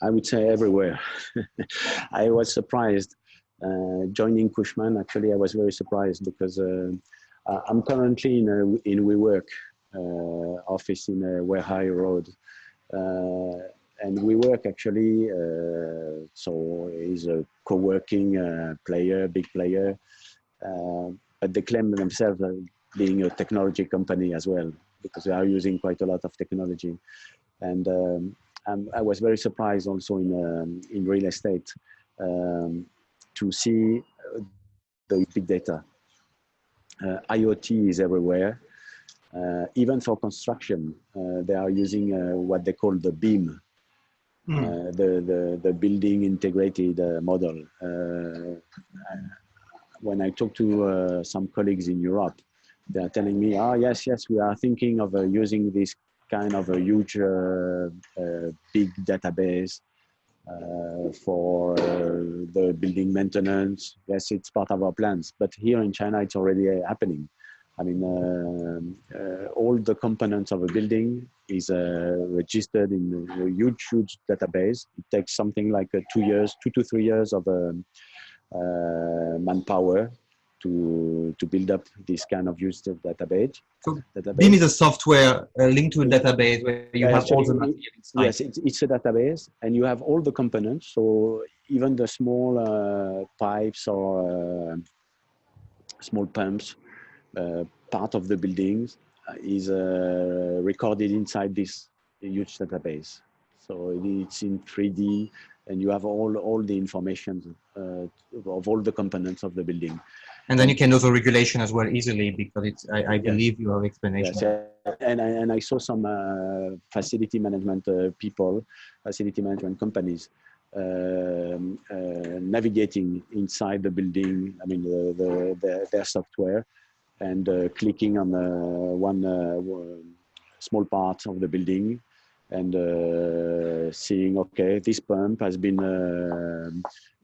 I would say everywhere. I was surprised joining Cushman. Actually, I was very surprised because I'm currently in WeWork office in Weihai Road. And WeWork actually, so is a co-working player, big player, but they claim themselves as being a technology company as well, because they are using quite a lot of technology. And I was very surprised also in real estate to see the big data. IoT is everywhere. Even for construction, they are using what they call the BIM, the building integrated model. When I talk to some colleagues in Europe, they are telling me, oh, yes, we are thinking of using this kind of a huge, big database for the building maintenance. Yes, it's part of our plans, but here in China, it's already happening. I mean, all the components of a building is registered in a huge database. It takes something like 2 to 3 years of manpower to build up this kind of used database. So BIM is a software linked to a database where you have all the material inside. Yes, it's a database, and you have all the components. So even the small pipes or small pumps, part of the buildings is recorded inside this huge database. So it's in 3D, and you have all the information of all the components of the building. And then you can know the regulation as well easily, because it's, I believe you have explanation. Yes, and I saw some facility management people, facility management companies navigating inside the building. I mean, their software, and clicking on one small part of the building, and seeing, okay, this pump has been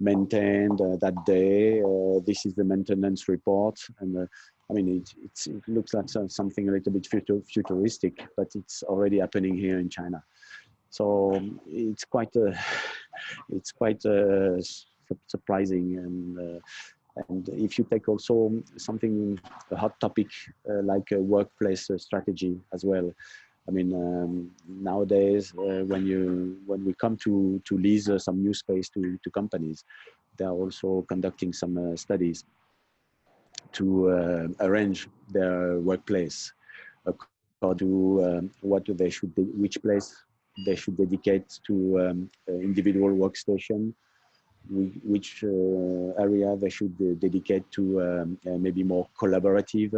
maintained that day. This is the maintenance report. And I mean, it looks like something a little bit futuristic, but it's already happening here in China. So it's quite surprising. And if you take also something, a hot topic like a workplace strategy as well. I mean, nowadays, when we come to lease some new space to companies, they are also conducting some studies to arrange their workplace according to which place they should dedicate to individual workstation, which area they should dedicate to maybe more collaborative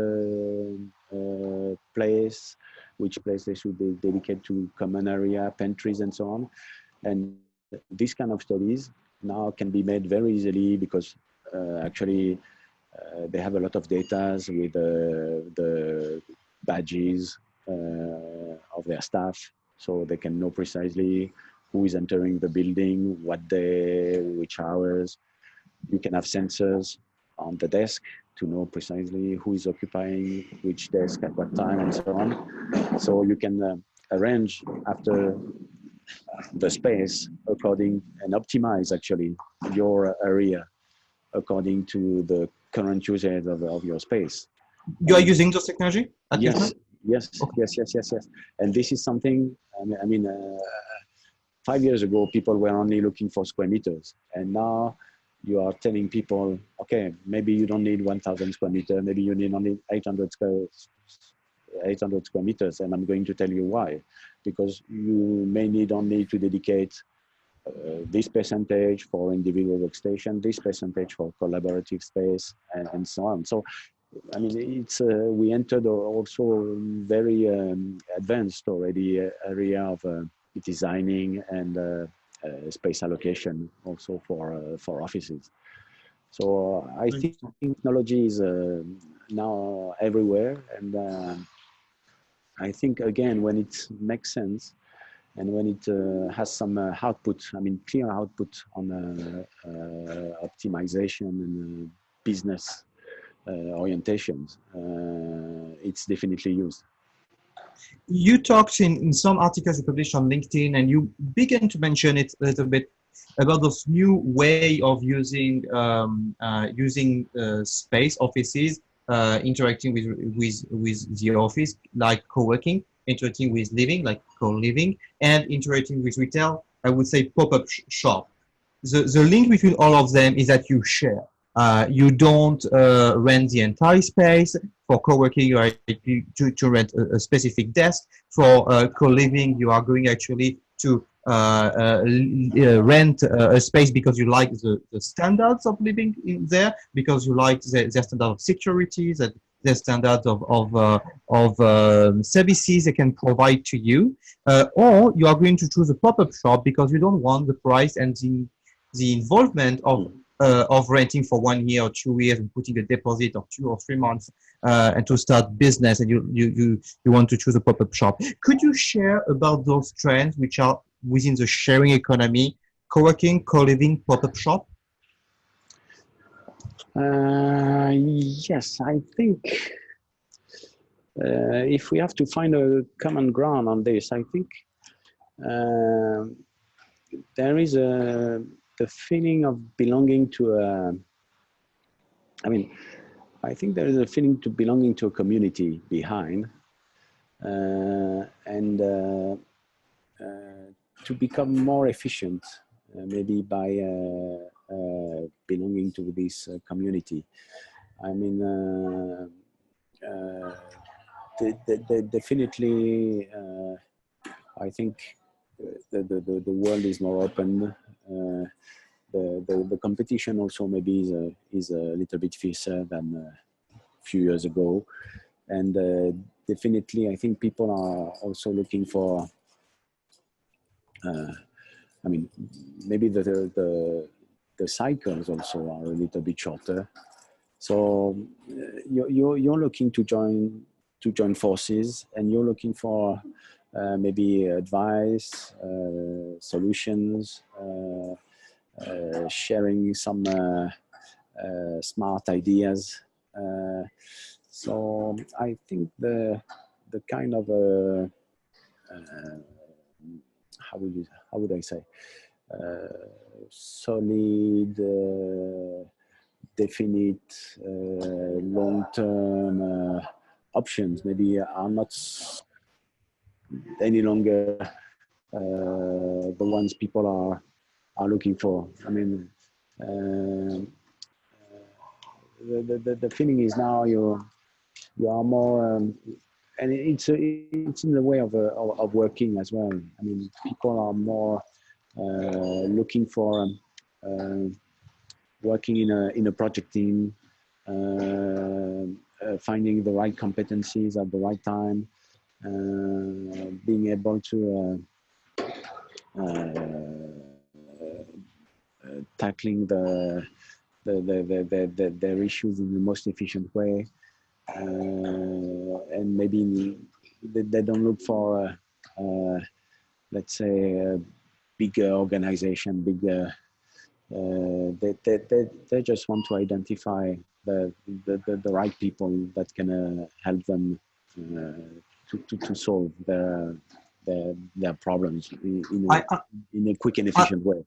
place, which place they should dedicate to common area, pantries, and so on. And these kind of studies now can be made very easily, because actually they have a lot of data with the badges of their staff, so they can know precisely who is entering the building, what day, which hours. You can have sensors on the desk to know precisely who is occupying which desk at what time, and so on. So you can arrange after the space according, and optimize actually your area according to the current usage of your space. You are using this technology? Yes. And this is something, I mean, 5 years ago, people were only looking for square meters. And now you are telling people, okay, maybe you don't need 1,000 square meters, maybe you need only 800 square meters. And I'm going to tell you why. Because you may need only to dedicate this percentage for individual workstation, this percentage for collaborative space, and so on. So, I mean, it's we entered also very advanced already area of designing and space allocation also for offices. So I think technology is now everywhere, and I think again, when it makes sense and when it has some output, I mean clear output on optimization and business orientations, it's definitely used. You talked in some articles you published on LinkedIn, and you began to mention it a little bit about this new way of using space, offices, interacting with the office, like co-working, interacting with living, like co-living, and interacting with retail. I would say pop-up shop. The link between all of them is that you share. You don't rent the entire space. For co-working, you are to rent a specific desk. For co-living, you are going actually to rent a space because you like the standards of living in there, because you like the standard of security, the standards of services they can provide to you, or you are going to choose a pop-up shop because you don't want the price and the involvement of renting for 1 year or 2 years and putting a deposit of 2 or 3 months and to start business, and you want to choose a pop-up shop. Could you share about those trends which are within the sharing economy, co-working, co-living, pop-up shop? Yes, I think if we have to find a common ground on this, I think there is the feeling of belonging to I think there is a feeling to belonging to a community behind, and to become more efficient, maybe by belonging to this community. I mean, definitely, I think the world is more open. The competition also maybe is a little bit fiercer than a few years ago, and definitely I think people are also looking for. I mean, maybe the cycles also are a little bit shorter. So you're looking to join forces, and you're looking for maybe advice, solutions. Sharing some smart ideas. So I think the kind of how would I say, solid, definite, long-term options maybe are not any longer the ones people are looking for. I mean, the feeling is now you are more, and it's in the way of working as well. I mean, people are more looking for working in a project team, finding the right competencies at the right time, being able to tackling their issues in the most efficient way, and maybe they don't look for let's say a bigger organization, bigger. They just want to identify the right people that can help them to solve their problems in a quick and efficient way.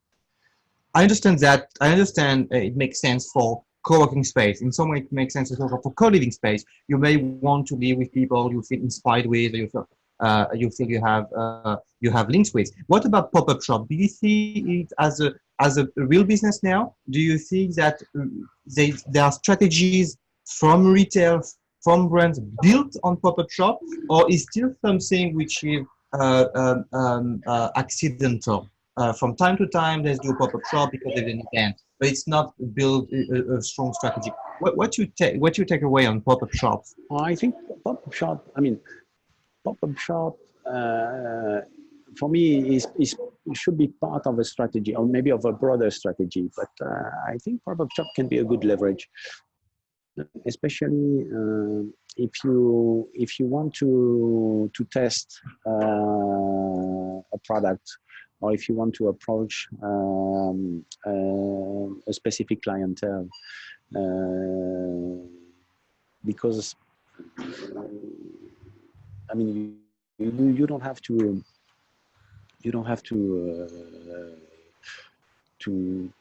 I understand that. I understand it makes sense for co-working space. In some way, it makes sense also for co-living space. You may want to live with people you feel inspired with, or you feel you have links with. What about pop-up shop? Do you see it as a real business now? Do you think that there are strategies from retail, from brands built on pop-up shop, or is still something which is accidental? From time to time, let's do a pop-up shop because there's an event, but it's not build a strong strategy. What you take away on pop-up shops? I think pop-up shop. I mean, pop-up shop for me should be part of a strategy, or maybe of a broader strategy. But I think pop-up shop can be a good leverage, especially if you want to test a product or if you want to approach a specific clientele, because I mean, you don't have to to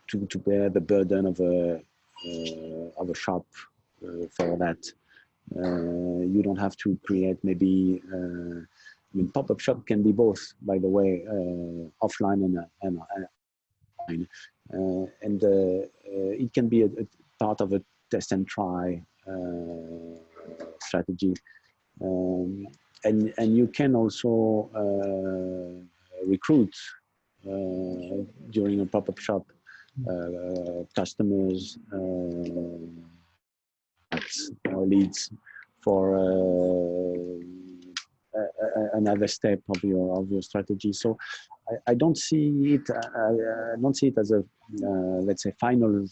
bear the burden of a shop for that. You don't have to create maybe. I mean, pop-up shop can be both, by the way, offline and online, and it can be a part of a test and try strategy, and you can also recruit during a pop-up shop customers or leads for another step of your strategy. So I don't see it. I don't see it as a let's say final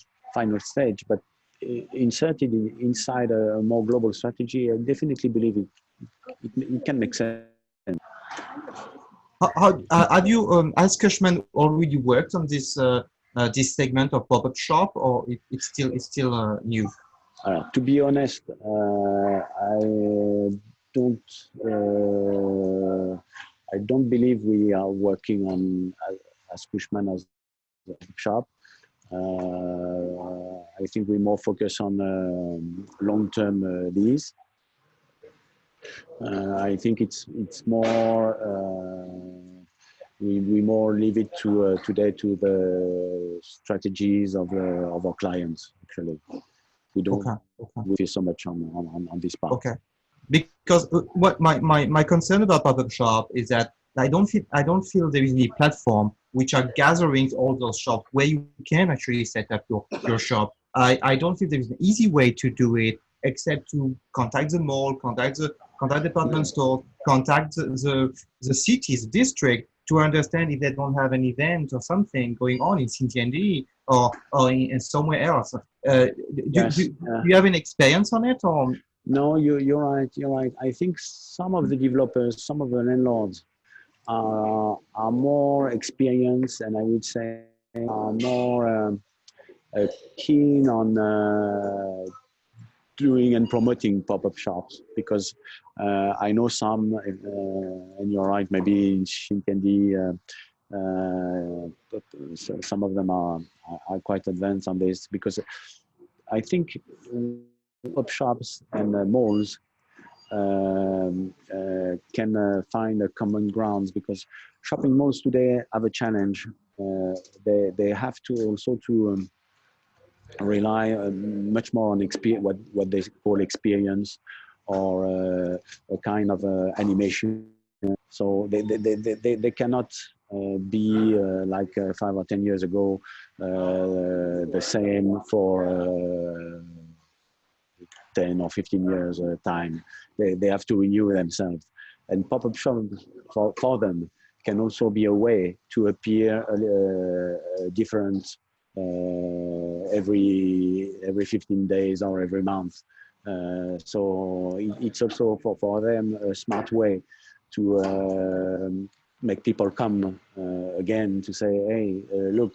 stage, but inserted inside a more global strategy. I definitely believe it can make sense. Have you, as Cushman, already worked on this this segment of pop-up shop, or it's still new? To be honest, I don't believe we are working on as Cushman as the shop. I think we more focus on long-term lease. I think it's more we more leave it to today to the strategies of our clients. Actually, we don't feel so much on this part. Okay, because what my concern about pop-up shop is that I don't feel there is any platform which are gathering all those shops where you can actually set up your shop. I don't think there is an easy way to do it except to contact the mall, contact department store, contact the cities, district, to understand if they don't have an event or something going on in Xinjiang or in somewhere else. Do you have an experience on it, or? No, you're right. You're right. I think some of the developers, some of the landlords are more experienced, and I would say are more keen on doing and promoting pop-up shops, because I know some, and you're right, maybe in Xinjiang, some of them are quite advanced on this, because I think pop-up shops and malls can find a common grounds, because shopping malls today have a challenge. They have to also to rely much more on what they call experience, or a kind of animation. So they cannot be like 5 or 10 years ago, the same for 10 or 15 years time. They have to renew themselves, and pop-up shops for them can also be a way to appear different every 15 days or every month. So it's also for them a smart way to make people come again, to say, hey, look,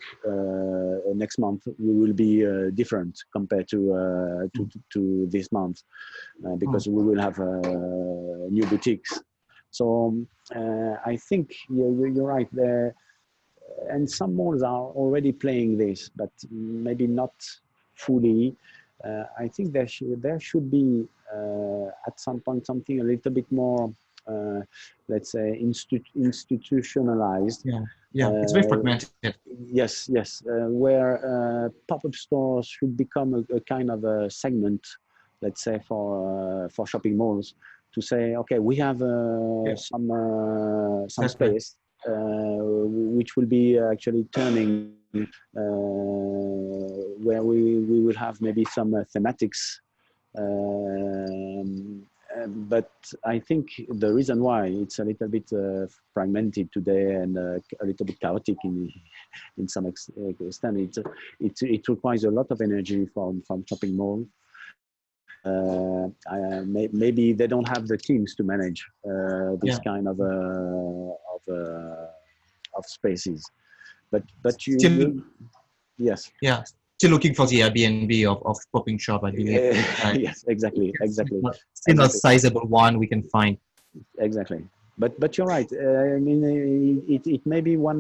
next month we will be different compared to this month, because we will have new boutiques. So I think you're right there. And some malls are already playing this, but maybe not fully. I think there should be at some point something a little bit more, let's say, institutionalized. Yeah, it's very fragmented. Yes, where pop-up stores should become a kind of a segment, let's say, for shopping malls, to say, okay, we have some space. Which will be actually turning where we will have maybe some thematics, but I think the reason why it's a little bit fragmented today and a little bit chaotic in some extent, it requires a lot of energy from shopping malls. Maybe they don't have the teams to manage this kind of of spaces. But Still, yes. yeah, still looking for the Airbnb of popping shop, I believe. Yes, exactly, exactly, Still not exactly. sizable one we can find. Exactly. But you're right. I mean, it may be one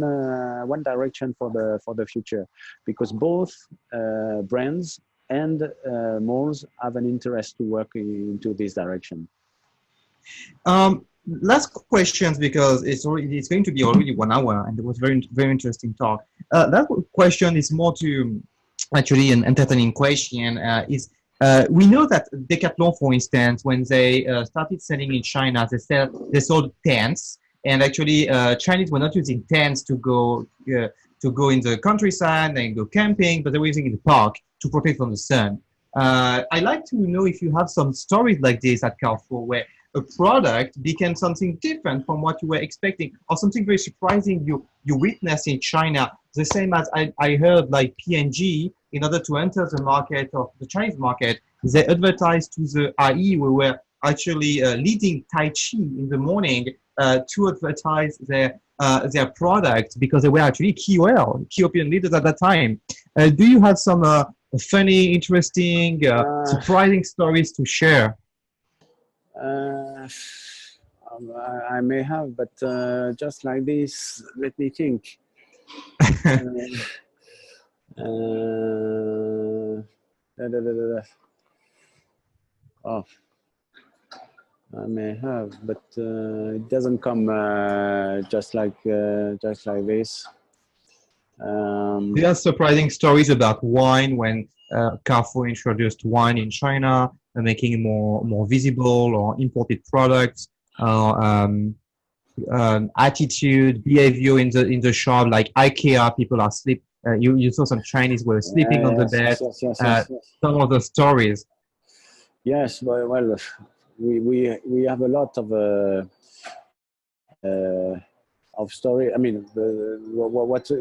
direction for the future, because both brands and malls have an interest to work into this direction. Last questions, because it's going to be already 1 hour, and it was very interesting talk. That question is more to actually an entertaining question. Is We know that Decathlon, for instance, when they started selling in China, they sold tents, and actually Chinese were not using tents to go in the countryside and go camping, but they were using in the park to protect from the sun. I'd like to know if you have some stories like this at Carrefour, where a product became something different from what you were expecting, or something very surprising you witnessed in China. The same as I heard, like P&G, in order to enter the market of the Chinese market, they advertised to the IE. We were actually leading Tai Chi in the morning to advertise their product, because they were actually key opinion leaders at that time. Do you have some funny, interesting, surprising stories to share? I may have, but just like this, let me think. Da, da, da, da, da. Oh, I may have, but it doesn't come just like this. There are surprising stories about wine when Carrefour introduced wine in China, making it more visible, or imported products, attitude, behavior in the shop, like IKEA. People are sleep. You saw some Chinese were sleeping on the Yes, bed. yes, yes, yes, yes, yes. Some of the stories. Yes, well, we have a lot of story. I mean, what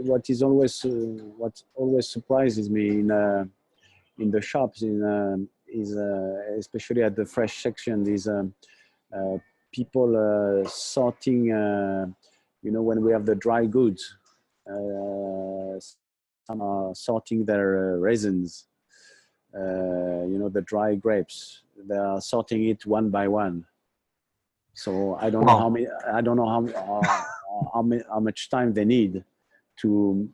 always surprises me in the shops is especially at the fresh section is people sorting. When we have the dry goods, some are sorting their raisins. The dry grapes. They are sorting it one by one. So I don't know how many. I don't know how much time they need to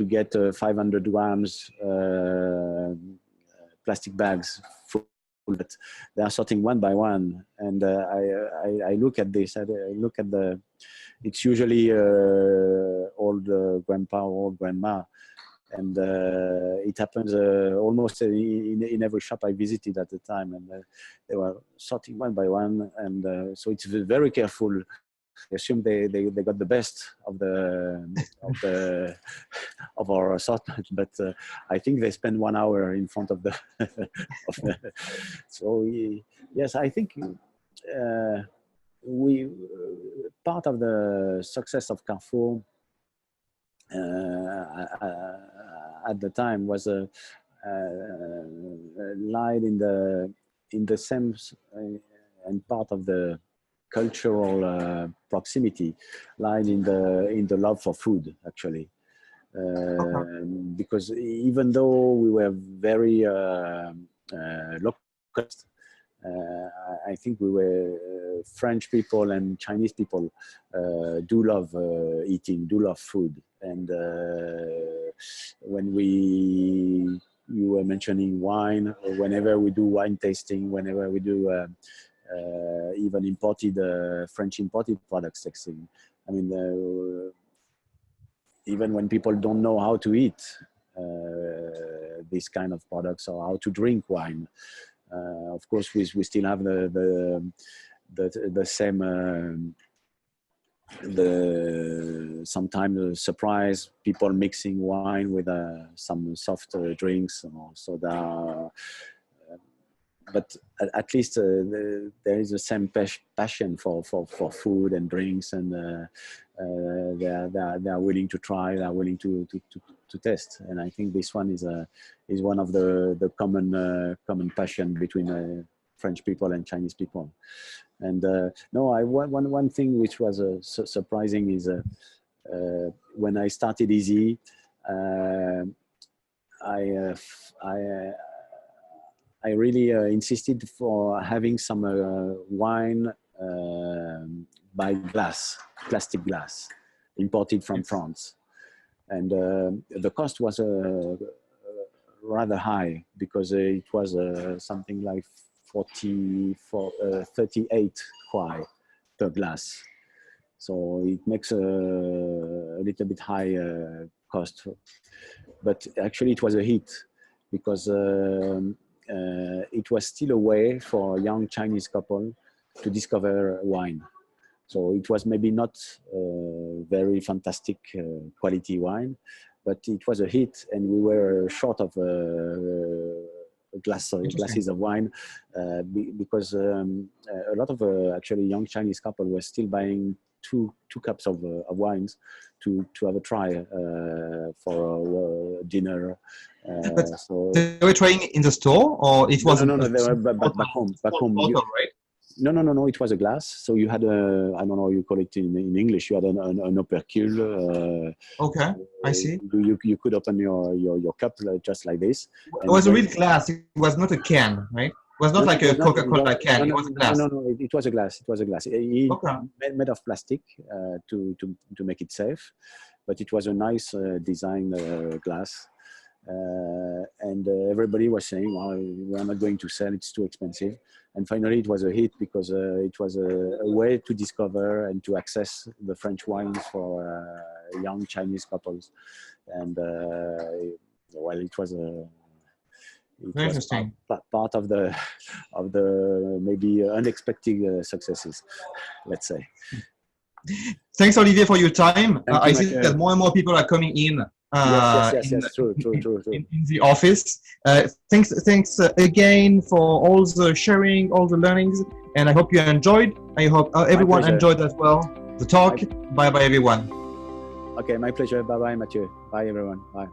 get 500 grams plastic bags full. But they are sorting one by one, and I look at this. I look at the. It's usually old grandpa or old grandma. And it happens almost in every shop I visited at the time, and they were sorting one by one, and so it's very careful. I assume they got the best of our assortment, but I think they spend 1 hour in front of the. So yes, I think we part of the success of Carrefour. At the time was lied in the sense and part of the cultural proximity lied in the love for food, actually, because even though we were very localist, I think we were French people and Chinese people do love eating, do love food. And when you were mentioning wine, or whenever we do wine tasting, whenever we do even imported French imported products tasting, I mean, even when people don't know how to eat these kind of products or how to drink wine, of course we still have the same. Sometimes surprise people mixing wine with some soft drinks or soda, but at least there is the same passion for food and drinks, and they are willing to try, they are willing to test, and I think this one is one of the common passion between French people and Chinese people. And no, one thing which was surprising is when I started Easy, I really insisted for having some wine by glass, plastic glass, imported from France. And the cost was rather high because it was something like 38 kwai per glass. So it makes a little bit high cost. But actually it was a hit because it was still a way for a young Chinese couple to discover wine. So it was maybe not very fantastic quality wine, but it was a hit, and we were short of glasses of wine because a lot of actually young Chinese couple were still buying two cups of wines to have a try for dinner. So they were trying in the store, or it was no, they were back home. Bottle, right? No, it was a glass. So you had a, I don't know how you call it in English, you had an opercule. Okay, I see. You could open your cup just like this. It was a real glass. It was not a can, right? It was not like a Coca-Cola can. It was a glass. No, it was a glass. It was a glass. Okay. Made of plastic to make it safe, but it was a nice design glass. And everybody was saying, well, we're not going to sell, it's too expensive. And finally it was a hit because it was a way to discover and to access the French wines for young Chinese couples. And well, it was very interesting. Part of the maybe unexpected successes, let's say. Thanks, Olivier, for your time. I see Matthieu. that more and more people are coming in. Yes, true. In the office. Thanks again for all the sharing, all the learnings, and I hope you enjoyed. I hope everyone enjoyed as well the talk. Bye, everyone. Okay, my pleasure. Bye, Matthieu. Bye, everyone. Bye.